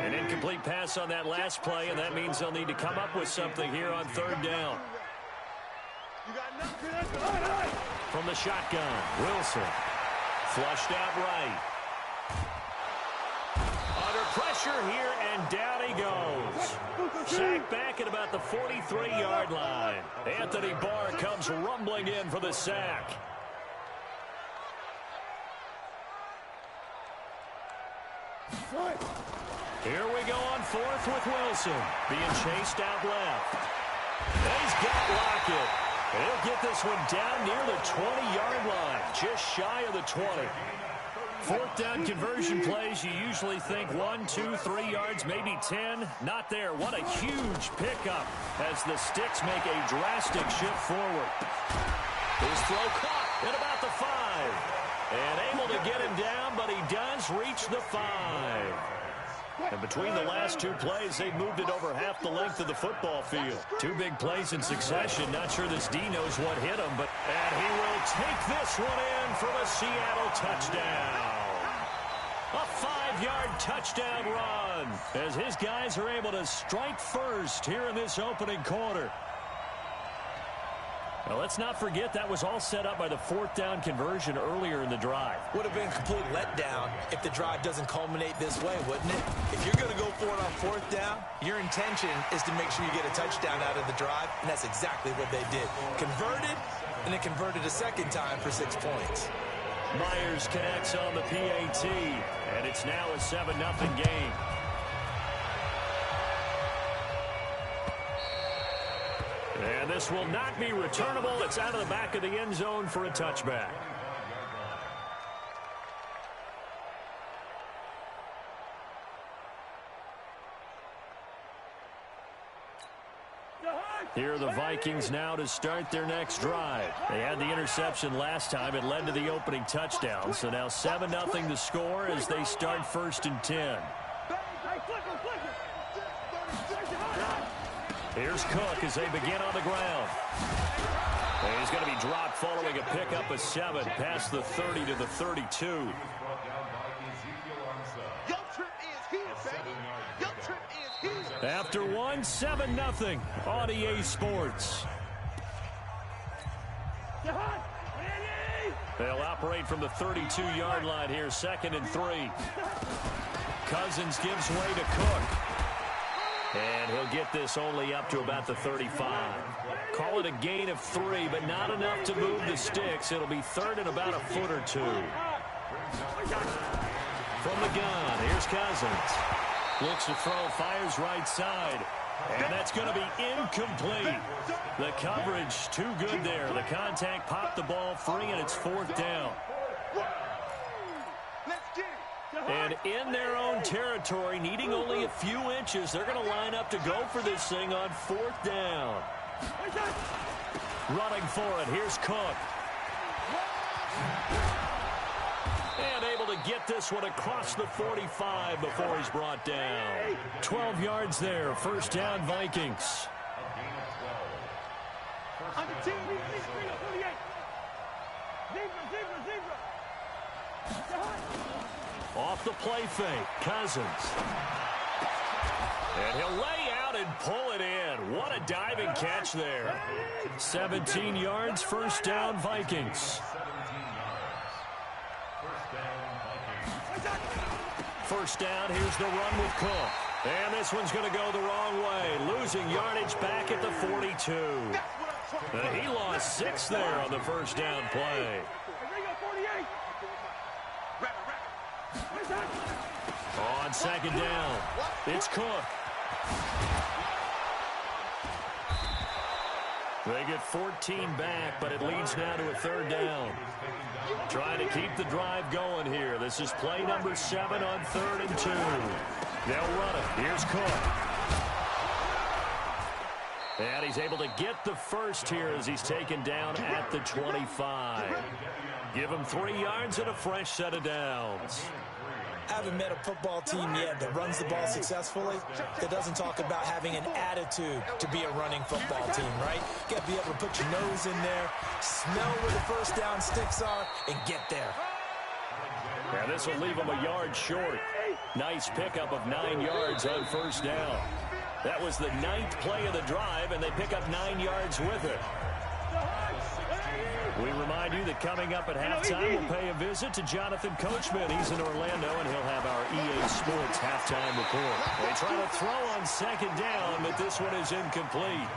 Speaker 2: An incomplete pass on that last play, and that means they'll need to come up with something here on third down. From the shotgun, Wilson. Flushed out right. Under pressure here, and down he goes. Sacked back at about the 43-yard line. Anthony Barr comes rumbling in for the sack. Here we go on fourth with Wilson. Being chased out left. And he's got Lockett. And he'll get this one down near the 20-yard line. Just shy of the 20. Fourth down conversion plays, you usually think 1, 2, 3 yards, maybe 10. Not there. What a huge pickup as the Sticks make a drastic shift forward. His throw caught at about the 5. And able to get him down, but he does reach the 5. And between the last 2 plays, they've moved it over half the length of the football field. 2 big plays in succession. Not sure this D knows what hit him, but and he will take this one in for the Seattle touchdown. A 5-yard touchdown run as his guys are able to strike first here in this opening quarter. Now, let's not forget that was all set up by the fourth down conversion earlier in the drive.
Speaker 3: Would have been a complete letdown if the drive doesn't culminate this way, wouldn't it? If you're going to go for it on fourth down, your intention is to make sure you get a touchdown out of the drive, and that's exactly what they did. Converted, and then converted a second time for 6 points.
Speaker 2: Myers connects on the PAT, and it's now a 7-0 game. And this will not be returnable. It's out of the back of the end zone for a touchback. Here are the Vikings now to start their next drive. They had the interception last time. It led to the opening touchdown. So now 7-0 to score as they start first and 10. Here's Cook as they begin on the ground. And he's going to be dropped following a pickup of 7 past the 30 to the 32. After one, 7-0 on EA Sports. They'll operate from the 32-yard line here, 2nd and 3. Cousins gives way to Cook. And he'll get this only up to about the 35. Call it a gain of 3, but not enough to move the Sticks. It'll be 3rd and about a foot or 2. From the gun, here's Cousins. Looks to throw, fires right side. And that's going to be incomplete. The coverage too good there. The contact popped the ball free, and it's 4th down. And in their own territory, needing only a few inches, they're going to line up to go for this thing on 4th down. Running for it, here's Cook. And able to get this one across the 45 before he's brought down. 12 yards there, 1st down Vikings. Off the play fake, Cousins. And he'll lay out out and pull it in. What a diving catch there. 17 yards, first down, Vikings.
Speaker 4: 17 yards. First down, Vikings.
Speaker 2: First down, here's the run with Cook. And this one's going to go the wrong way. Losing yardage back at the 42. He lost 6 there on the first down play. On second down, it's Cook. They get 14 back, but it leads now to a third down. Trying to keep the drive going here. This is play number 7 on 3rd and 2. They'll run it. Here's Cook. And he's able to get the first here as he's taken down at the 25. Give him 3 yards and a fresh set of downs.
Speaker 3: Haven't met a football team yet that runs the ball successfully that doesn't talk about having an attitude to be a running football team, right? You got to be able to put your nose in there, smell where the first down sticks are, and get there.
Speaker 2: Yeah, this will leave him a yard short. Nice pickup of 9 yards on first down. That was the 9th play of the drive, and they pick up 9 yards with it. We remind you that coming up at halftime, we'll pay a visit to Jonathan Coachman. He's in Orlando, and he'll have our EA Sports halftime report. They try to throw on second down, but this one is incomplete.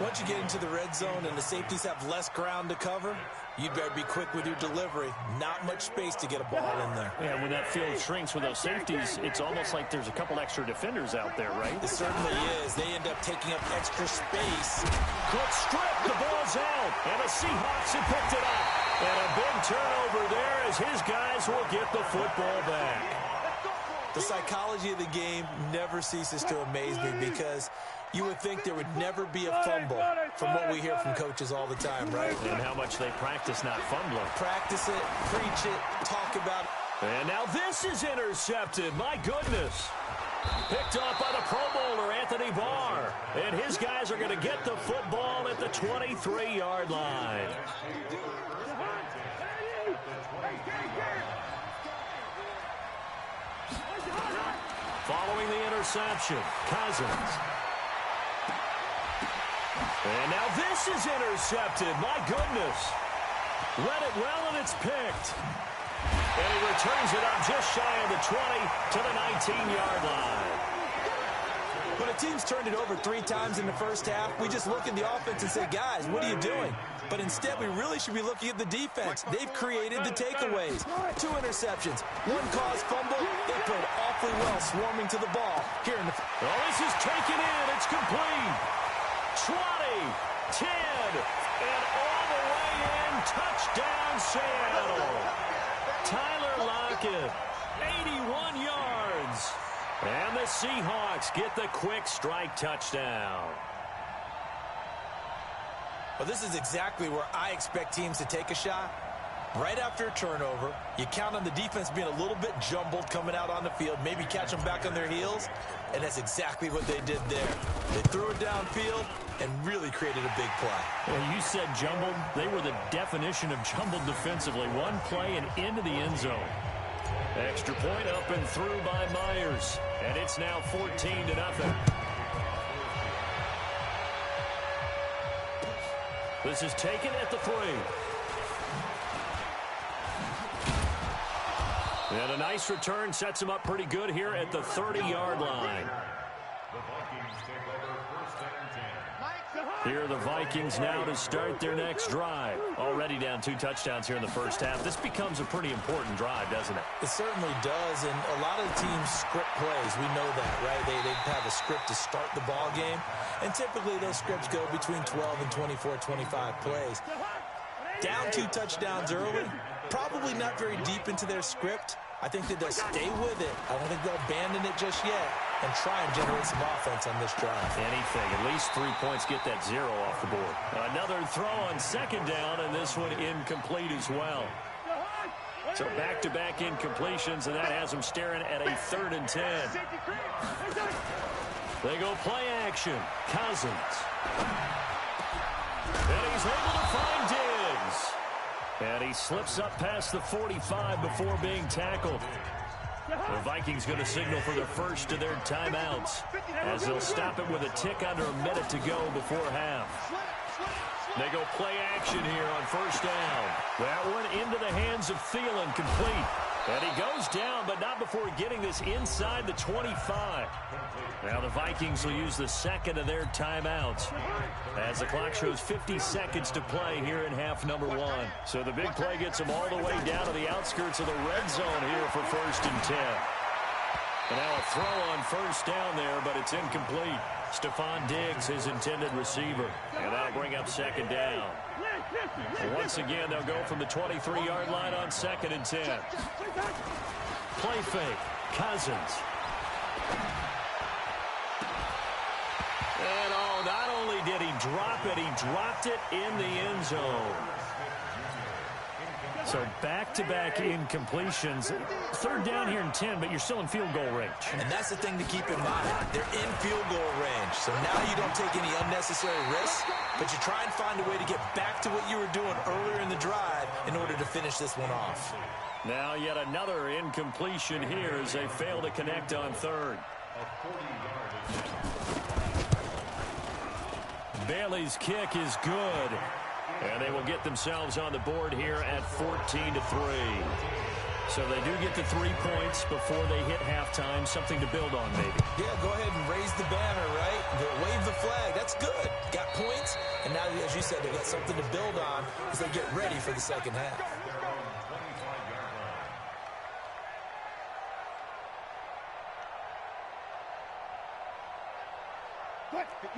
Speaker 3: Once you get into the red zone and the safeties have less ground to cover, you'd better be quick with your delivery. Not much space to get a ball in there.
Speaker 2: Yeah, when that field shrinks with those safeties, it's almost like there's a couple extra defenders out there, right?
Speaker 3: It certainly is. They end up taking up extra space.
Speaker 2: Cook stripped, the ball's out, and the Seahawks have picked it up. And a big turnover there as his guys will get the football back.
Speaker 3: The psychology of the game never ceases to amaze me because you would think there would never be a fumble from what we hear from coaches all the time, right?
Speaker 2: And how much they practice not fumbling.
Speaker 3: Practice it, preach it, talk about it.
Speaker 2: And now this is intercepted. My goodness. Picked off by the Pro Bowler, Anthony Barr. And his guys are going to get the football at the 23-yard line. Following the interception, Cousins. And now this is intercepted. My goodness. Read it well, and it's picked. And he returns it up just shy of the 20 to the 19-yard line.
Speaker 3: When a team's turned it over 3 times in the first half, we just look at the offense and say, guys, what are you doing? But instead, we really should be looking at the defense. They've created the takeaways. 2 interceptions, 1 caused fumble. They played awfully well swarming to the ball here in the...
Speaker 2: Oh, this is taken in. It's complete. 20, 10, and all the way in. Touchdown, Seattle. Tyler Lockett, 81 yards. And the Seahawks get the quick strike touchdown.
Speaker 3: Well, this is exactly where I expect teams to take a shot. Right after a turnover, you count on the defense being a little bit jumbled coming out on the field, maybe catch them back on their heels, and that's exactly what they did there. They threw it downfield and really created a big play.
Speaker 2: Well, you said jumbled. They were the definition of jumbled defensively. One play and into the end zone. Extra point up and through by Myers, and it's now 14-0. This is taken at the 3. And a nice return sets him up pretty good here at the 30-yard line.
Speaker 4: The Vikings take over first and 10.
Speaker 2: Here are the Vikings now to start their next drive. Already down 2 touchdowns here in the first half. This becomes a pretty important drive, doesn't it?
Speaker 3: It certainly does, and a lot of the teams script plays. We know that, right? They have a script to start the ball game, and typically those scripts go between 12 and 24, 25 plays. Down 2 touchdowns early, probably not very deep into their script. I think that they'll stay with it. I don't think they'll abandon it just yet and try and generate some offense on this drive.
Speaker 2: Anything. At least 3 points, get that 0 off the board. Another throw on second down, and this one incomplete as well. So back-to-back incompletions, and that has them staring at a 3rd and 10. They go play action. Cousins. And he's able to find Diggs. And he slips up past the 45 before being tackled. The Vikings going to signal for the first of their timeouts as they'll stop it with a tick under a minute to go before half. They go play action here on first down. That one into the hands of Thielen, complete. And he goes down, but not before getting this inside the 25. Now the Vikings will use the second of their timeouts as the clock shows 50 seconds to play here in half number 1. So the big play gets them all the way down to the outskirts of the red zone here for first and 10. And now a throw on first down there, but it's incomplete. Stephon Diggs, his intended receiver. And that'll bring up second down. Once again, they'll go from the 23-yard line on second and 10. Play fake. Cousins. And not only did he drop it, he dropped it in the end zone. So back-to-back incompletions. Third down here and 10, but you're still in field goal range.
Speaker 3: And that's the thing to keep in mind. They're in field goal range. So now you don't take any unnecessary risks, but you try and find a way to get back to what you were doing earlier in the drive in order to finish this one off.
Speaker 2: Now yet another incompletion here as they fail to connect on third. Bailey's kick is good. And they will get themselves on the board here at 14-3. So they do get the 3 points before they hit halftime. Something to build on, maybe.
Speaker 3: Yeah, go ahead and raise the banner, right? Wave the flag. That's good. Got points. And now, as you said, they got something to build on as they get ready for the second half.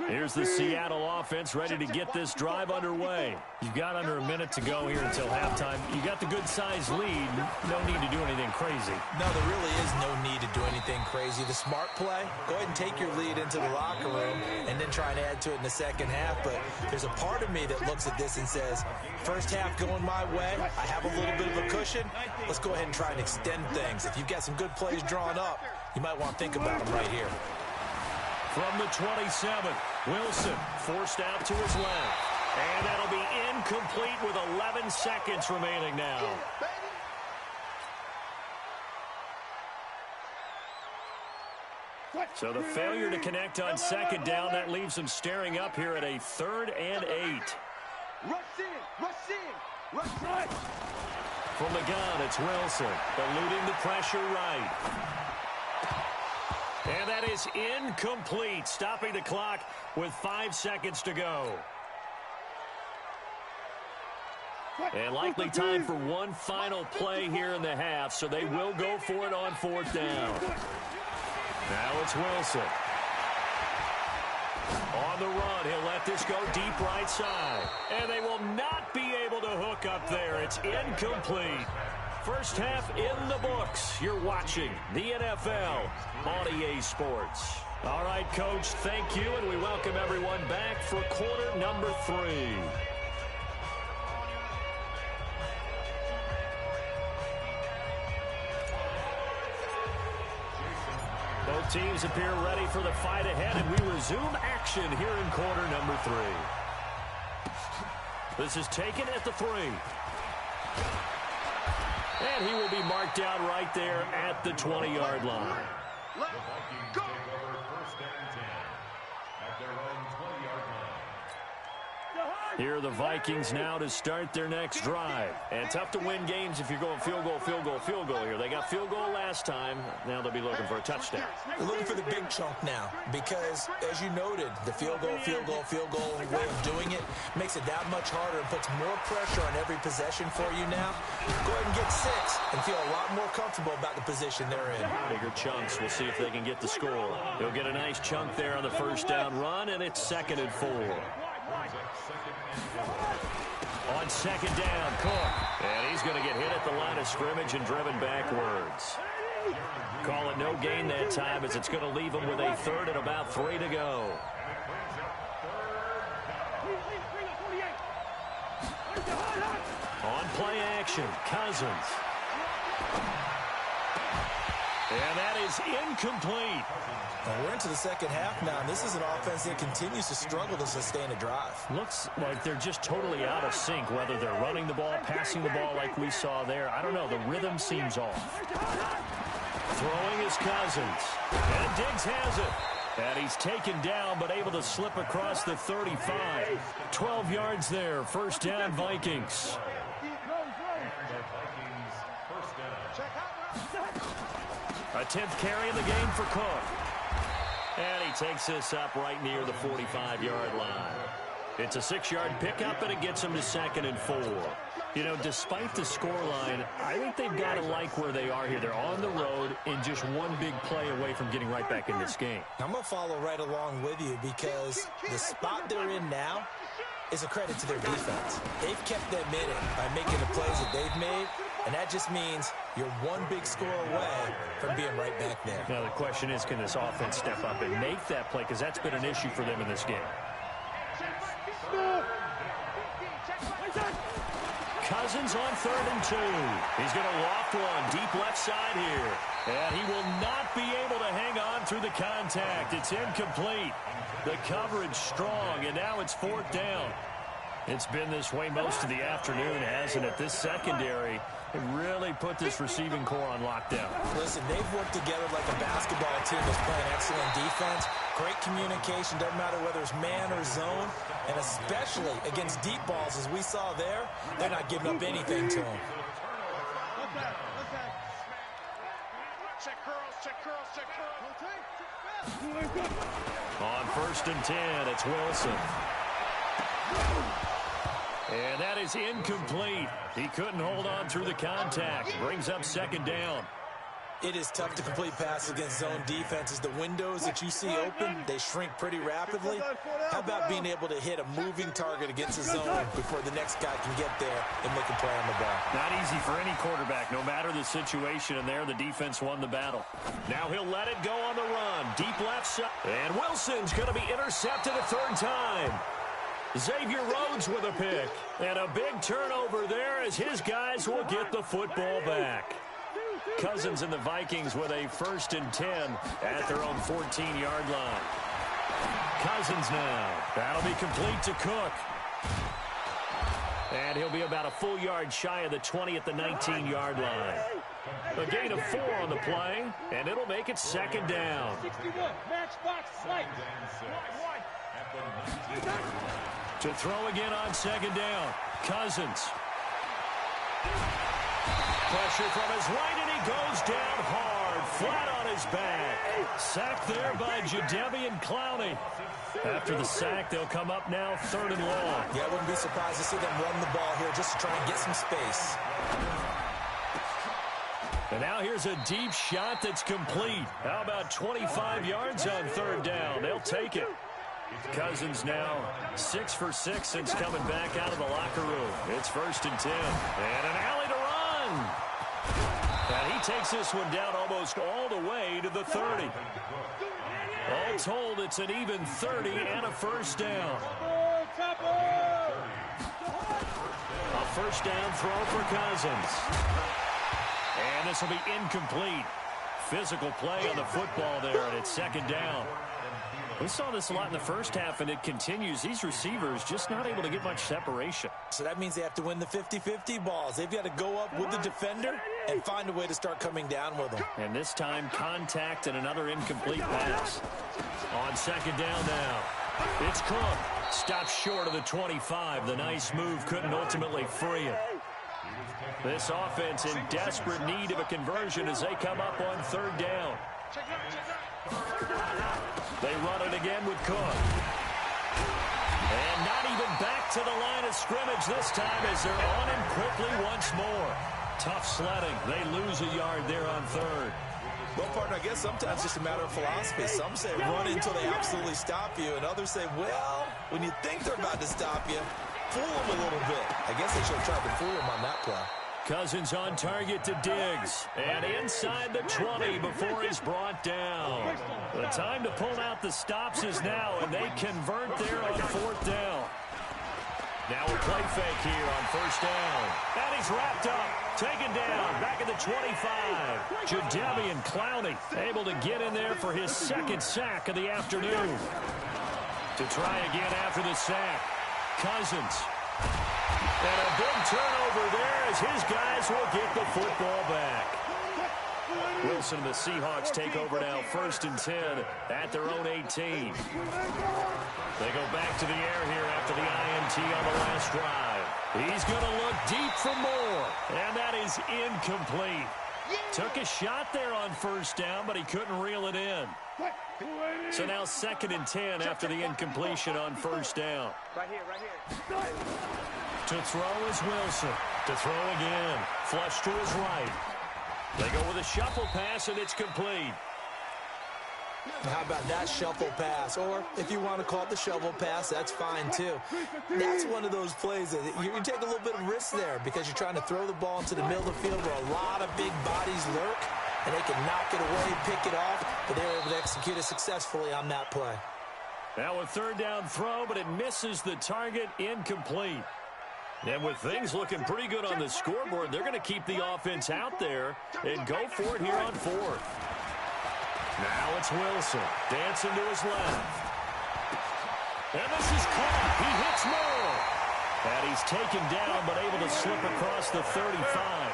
Speaker 2: Here's the Seattle offense ready to get this drive underway. You've got under a minute to go here until halftime. You got the good-sized lead. No need to do anything crazy.
Speaker 3: No, there really is no need to do anything crazy. The smart play, go ahead and take your lead into the locker room and then try and add to it in the second half. But there's a part of me that looks at this and says, first half going my way, I have a little bit of a cushion. Let's go ahead and try and extend things. If you've got some good plays drawn up, you might want to think about them right here.
Speaker 2: From the 27, Wilson forced out to his left. And that'll be incomplete with 11 seconds remaining now. So the failure to connect on second down, that leaves them staring up here at a 3rd and 8.
Speaker 6: Rush in.
Speaker 2: From the gun, it's Wilson, eluding the pressure right. And that is incomplete, stopping the clock with 5 seconds to go. And likely time for one final play here in the half, so they will go for it on 4th down. Now it's Wilson. On the run, he'll let this go deep right side. And they will not be able to hook up there. It's incomplete. First half in the books. You're watching the NFL on EA Sports. All right, Coach, thank you, and we welcome everyone back for quarter number 3. Both teams appear ready for the fight ahead, and we resume action here in quarter number 3. This is taken at the 3. And he will be marked out right there at the 20-yard line.
Speaker 6: Let's go.
Speaker 4: First and 10 at their own 20-yard line.
Speaker 2: Here are the Vikings now to start their next drive. And tough to win games if you're going field goal here. They got field goal last time. Now they'll be looking for a touchdown.
Speaker 3: They're looking for the big chunk now because, as you noted, the field goal way of doing it makes it that much harder and puts more pressure on every possession for you now. Go ahead and get 6 and feel a lot more comfortable about the position they're in.
Speaker 2: Bigger chunks. We'll see if they can get the score. They'll get a nice chunk there on the first down run, and it's 2nd and 4. On 2nd down, Cook. And he's going to get hit at the line of scrimmage and driven backwards. Call it no gain that time as it's going to leave him with a 3rd and about 3 to go. On play action, Cousins. And that is incomplete.
Speaker 3: Well, we're into the second half now, and this is an offense that continues to struggle to sustain a drive.
Speaker 2: Looks like they're just totally out of sync, whether they're running the ball, passing the ball like we saw there. I don't know. The rhythm seems off. Throwing is Cousins. And Diggs has it. And he's taken down, but able to slip across the 35. 12 yards there. First down, Vikings. A 10th carry in the game for Cook. And he takes this up right near the 45-yard line. It's a 6-yard pickup, and it gets him to 2nd and 4. You know, despite the scoreline, I think they've got to like where they are here. They're on the road and just one big play away from getting right back in this game.
Speaker 3: I'm going to follow right along with you because the spot they're in now is a credit to their defense. They've kept them in it by making the plays that they've made, and that just means you're one big score away from being right back there.
Speaker 2: Now, the question is, can this offense step up and make that play? Because that's been an issue for them in this game. Cousins on 3rd and 2. He's going to loft one deep left side here. And he will not be able to hang on through the contact. It's incomplete. The coverage strong, and now it's 4th down. It's been this way most of the afternoon, hasn't it? This secondary really put this receiving core on lockdown.
Speaker 3: Listen, they've worked together like a basketball team that's playing excellent defense. Great communication, doesn't matter whether it's man or zone. And especially against deep balls, as we saw there, they're not giving up anything to them.
Speaker 2: On 1st and 10, it's Wilson. And that is incomplete. He couldn't hold on through the contact. Brings up 2nd down.
Speaker 3: It is tough to complete passes against zone defenses. The windows that you see open, they shrink pretty rapidly. How about being able to hit a moving target against a zone before the next guy can get there and make a play on the ball?
Speaker 2: Not easy for any quarterback, no matter the situation. And there, the defense won the battle. Now he'll let it go on the run. Deep left side. And Wilson's going to be intercepted a 3rd time. Xavier Rhodes with a pick. And a big turnover there as his guys will get the football back. Cousins and the Vikings with a 1st and 10 at their own 14-yard line. Cousins now. That'll be complete to Cook. And he'll be about a full yard shy of the 20 at the 19-yard line. A gain of 4 on the play, and it'll make it 2nd down. To throw again on 2nd down. Cousins. Pressure from his right, and he goes down hard, flat on his back. Sacked there by Jadeveon Clowney. After the sack, they'll come up now 3rd and long.
Speaker 3: Yeah, I wouldn't be surprised to see them run the ball here just to try and get some space.
Speaker 2: And now here's a deep shot that's complete. How about 25 yards on 3rd down? They'll take it. Cousins now 6 for 6 since coming back out of the locker room. It's 1st and 10. And an alley to run. And he takes this one down almost all the way to the 30. All told, it's an even 30 and a 1st down. A 1st down throw for Cousins. And this will be incomplete. Physical play on the football there, and it's 2nd down. We saw this a lot in the first half, and it continues. These receivers just not able to get much separation.
Speaker 3: So that means they have to win the 50-50 balls. They've got to go up with the defender and find a way to start coming down with them.
Speaker 2: And this time, contact and another incomplete pass. On 2nd down now, it's Cook. Stops short of the 25. The nice move couldn't ultimately free him. This offense in desperate need of a conversion as they come up on 3rd down. They run it again with Cook. And not even back to the line of scrimmage this time as they're on him quickly once more. Tough sledding. They lose a yard there on 3rd.
Speaker 3: Well, partner, I guess sometimes it's just a matter of philosophy. Some say run until they absolutely stop you, and others say, well, when you think they're about to stop you, fool them a little bit. I guess they should have tried to fool him on that play.
Speaker 2: Cousins on target to Diggs. And inside the 20 before he's brought down. The time to pull out the stops is now, and they convert there on 4th down. Now a play fake here on 1st down. And he's wrapped up, taken down, back at the 25. Jadeveon Clowney able to get in there for his 2nd sack of the afternoon. To try again after the sack, Cousins. And a big turnover there as his guys will get the football back. Wilson and the Seahawks take over now, 1st and 10 at their own 18. They go back to the air here after the INT on the last drive. He's going to look deep for more, and that is incomplete. Took a shot there on 1st down, but he couldn't reel it in. So now 2nd and 10 after the incompletion on 1st down.
Speaker 6: Right here.
Speaker 2: To throw is Wilson. To throw again. Flush to his right. They go with a shuffle pass, and it's complete.
Speaker 3: How about that shuffle pass? Or if you want to call it the shovel pass, that's fine too. That's one of those plays that you take a little bit of risk there because you're trying to throw the ball into the middle of the field where a lot of big bodies lurk, and they can knock it away, pick it off, but they were able to execute it successfully on that play.
Speaker 2: Now a 3rd down throw, but it misses the target, incomplete. And with things looking pretty good on the scoreboard, they're going to keep the offense out there and go for it here on 4th. Now it's Wilson, dancing to his left. And this is caught. He hits Moore. And he's taken down, but able to slip across the 35.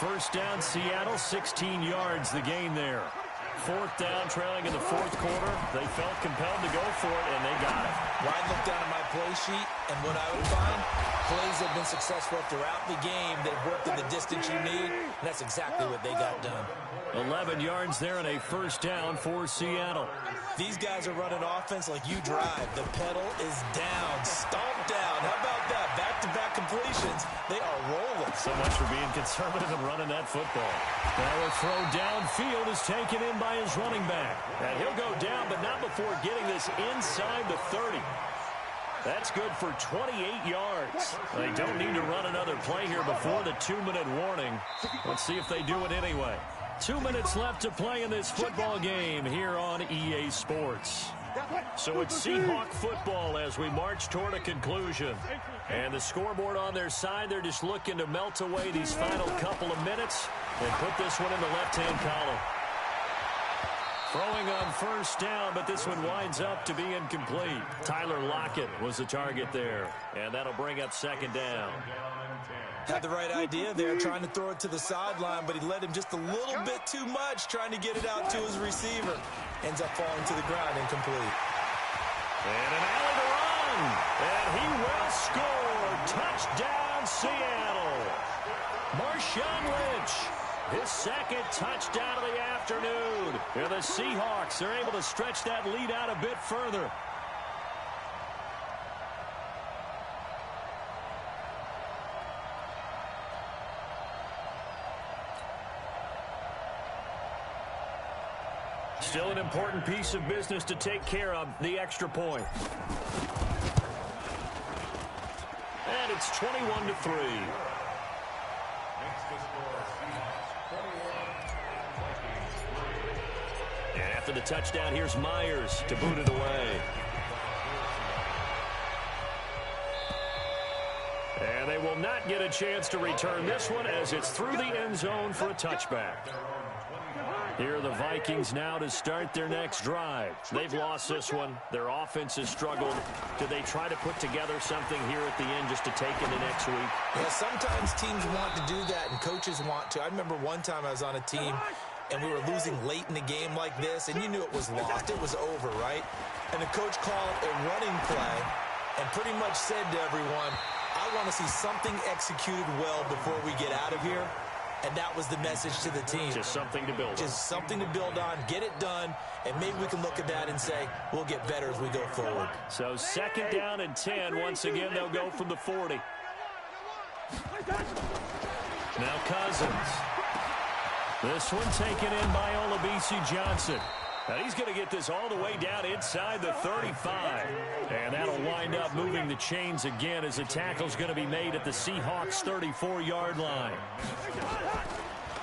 Speaker 2: 1st down, Seattle, 16 yards the gain there. 4th down, trailing in the 4th quarter. They felt compelled to go for it, and they got it.
Speaker 3: Well, I look down at my play sheet, and what I would find, plays have been successful throughout the game that have worked in the distance you need, and that's exactly what they got done.
Speaker 2: 11 yards there and a 1st down for Seattle.
Speaker 3: These guys are running offense like you drive. The pedal is down, stomp down. How about that? Back-to-back completions. They are rolling.
Speaker 2: So much for being conservative and running that football. Now a throw downfield is taken in by his running back. And he'll go down, but not before getting this inside the 30. That's good for 28 yards. They don't need to run another play here before the 2-minute warning. Let's see if they do it anyway. 2 minutes left to play in this football game here on EA Sports. So it's Seahawk football as we march toward a conclusion. And the scoreboard on their side, they're just looking to melt away these final couple of minutes and put this one in the left-hand column. Throwing on 1st down, but this one winds up to be incomplete. Tyler Lockett was the target there, and that'll bring up 2nd down.
Speaker 3: Had the right idea there, trying to throw it to the sideline, but he led him just a little bit too much, trying to get it out to his receiver. Ends up falling to the ground, incomplete.
Speaker 2: And an alley to run, and he will score. Touchdown, Seattle. Marshawn Lynch, his 2nd touchdown of the afternoon. And the Seahawks are able to stretch that lead out a bit further. Still an important piece of business to take care of, the extra point. And it's 21-3. And after the touchdown, here's Myers to boot it away. And they will not get a chance to return this one as it's through the end zone for a touchback. Here are the Vikings now to start their next drive. They've lost this one. Their offense has struggled. Do they try to put together something here at the end just to take into next week?
Speaker 3: Yeah, sometimes teams want to do that and coaches want to. I remember one time I was on a team and we were losing late in the game like this, and you knew it was lost. It was over, right? And the coach called a running play and pretty much said to everyone, I want to see something executed well before we get out of here. And that was the message to the team.
Speaker 2: Just something to build on.
Speaker 3: Just something to build on, get it done, and maybe we can look at that and say, we'll get better as we go forward.
Speaker 2: So 2nd down and 10. Once again, they'll go from the 40. Now Cousins. This one taken in by Olabisi Johnson. Now he's going to get this all the way down inside the 35. And that'll wind up moving the chains again as the tackle's going to be made at the Seahawks' 34-yard line.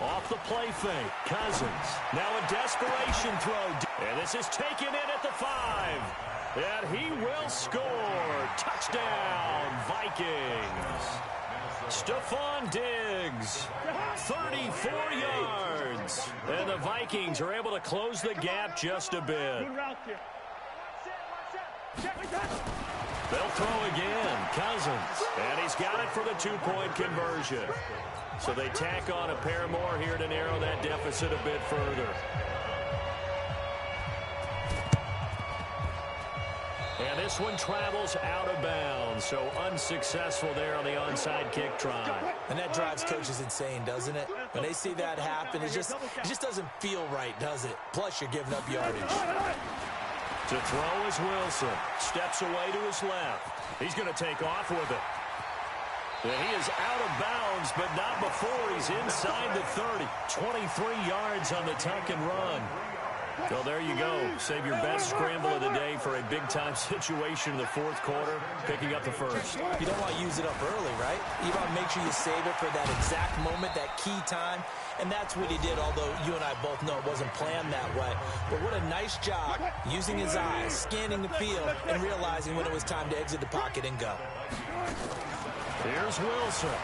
Speaker 2: Off the play fake, Cousins. Now a desperation throw. And this is taken in at the 5. And he will score. Touchdown, Vikings. Stephon Diggs, 34 yards. And the Vikings are able to close the gap just a bit. They'll throw again. Cousins. And he's got it for the two-point conversion. So they tack on a pair more here to narrow that deficit a bit further. And this one travels out of bounds, so unsuccessful there on the onside kick try.
Speaker 3: And that drives coaches insane, doesn't it? When they see that happen, it just doesn't feel right, does it? Plus, you're giving up yardage.
Speaker 2: To throw is Wilson. Steps away to his left. He's going to take off with it. And he is out of bounds, but not before he's inside the 30. 23 yards on the tuck and run. So there you go. Save your best scramble of the day for a big-time situation in the fourth quarter, picking up the first.
Speaker 3: You don't want to use it up early, right? You want to make sure you save it for that exact moment, that key time. And that's what he did, although you and I both know it wasn't planned that way. But what a nice job using his eyes, scanning the field, and realizing when it was time to exit the pocket and go.
Speaker 2: Here's Wilson.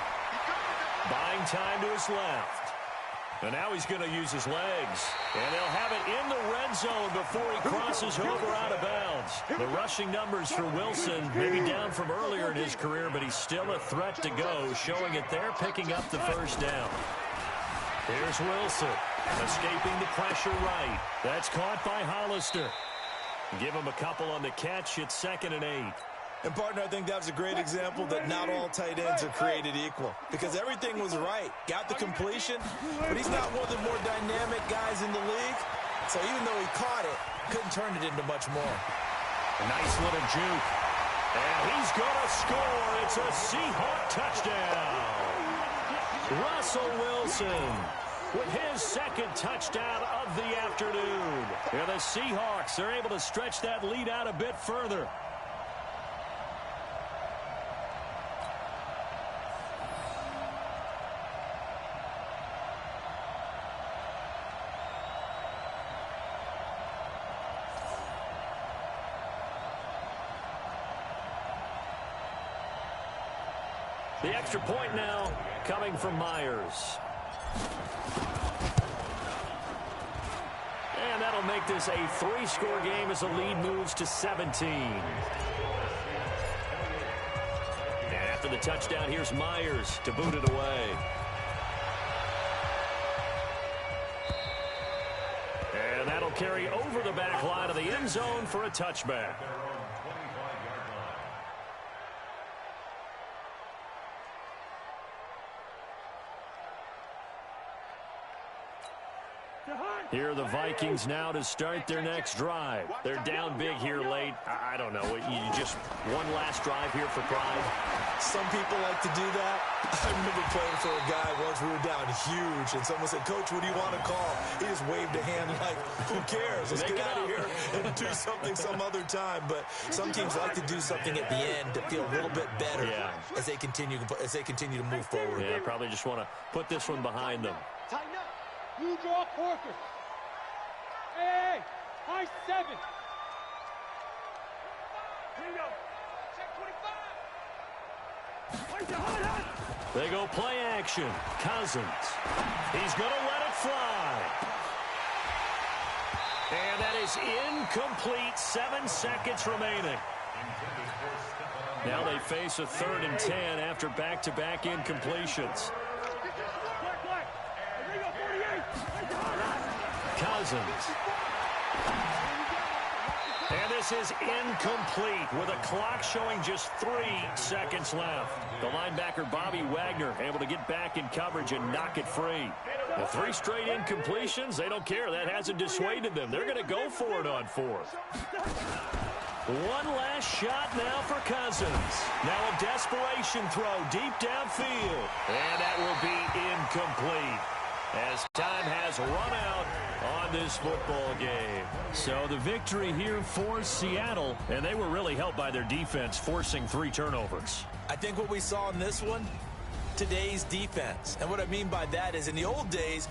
Speaker 2: Buying time to his left. And now he's going to use his legs. And they'll have it in the red zone before he crosses over out of bounds. The rushing numbers for Wilson maybe down from earlier in his career, but he's still a threat to go, showing it there, picking up the first down. Here's Wilson, escaping the pressure right. That's caught by Hollister. Give him a couple on the catch. It's 2nd and 8.
Speaker 3: And, partner, I think that was a great example that not all tight ends are created equal. Because everything was right. Got the completion, but he's not one of the more dynamic guys in the league. So even though he caught it, couldn't turn it into much more.
Speaker 2: A nice little juke. And he's going to score. It's a Seahawk touchdown. Russell Wilson with his second touchdown of the afternoon. And the Seahawks are able to stretch that lead out a bit further. The extra point now coming from Myers. And that'll make this a 3-score game as the lead moves to 17. And after the touchdown, here's Myers to boot it away. And that'll carry over the back line of the end zone for a touchback. Here are the Vikings now to start their next drive. They're down big here late. I don't know. You just one last drive here for pride.
Speaker 3: Some people like to do that. I remember playing for a guy once. We were down huge, and someone said, "Coach, what do you want to call?" He just waved a hand like, "Who cares? Let's get out of here and do something some other time." But some teams like to do something at the end to feel a little bit better as they continue to move forward.
Speaker 2: Yeah, probably just want to put this one behind them.
Speaker 6: Tighten up. You draw Corker. Hey, high 7. Here you go. Check 25.
Speaker 2: They go play action. Cousins. He's going to let it fly. And that is incomplete. 7 seconds remaining. Now they face a 3rd and 10 after back-to-back incompletions. Cousins. And this is incomplete with a clock showing just 3 seconds left. The linebacker, Bobby Wagner, able to get back in coverage and knock it free. The 3 straight incompletions, they don't care. That hasn't dissuaded them. They're going to go for it on 4th. One last shot now for Cousins. Now a desperation throw deep downfield. And that will be incomplete, as time has run out on this football game. So the victory here for Seattle, and they were really helped by their defense forcing 3 turnovers.
Speaker 3: I think what we saw in this one, today's defense. And what I mean by that is in the old days,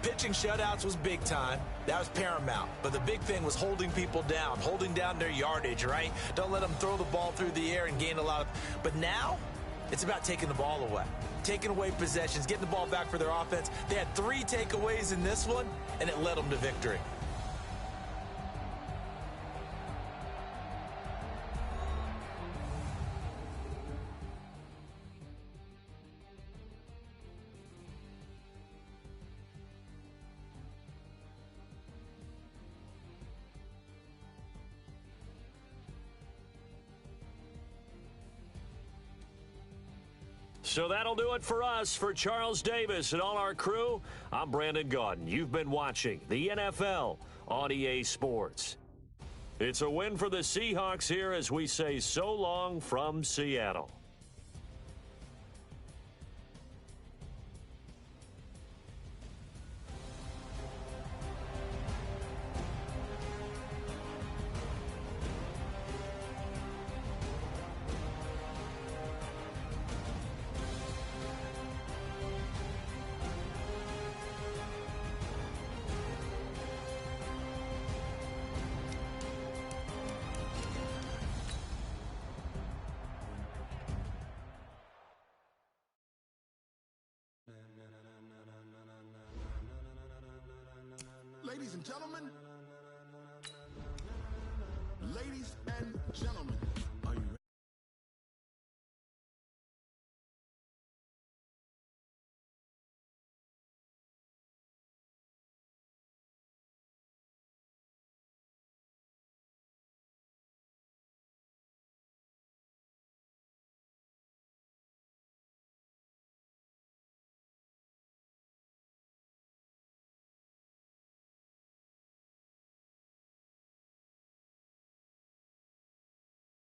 Speaker 3: pitching shutouts was big time. That was paramount. But the big thing was holding people down, holding down their yardage, right? Don't let them throw the ball through the air and gain a lot of... But now, it's about taking the ball away. Taking away possessions, getting the ball back for their offense. They had 3 takeaways in this one, and it led them to victory.
Speaker 2: So that'll do it for us. For Charles Davis and all our crew, I'm Brandon Gaudin. You've been watching the NFL on EA Sports. It's a win for the Seahawks here as we say so long from Seattle.
Speaker 7: Ladies and gentlemen,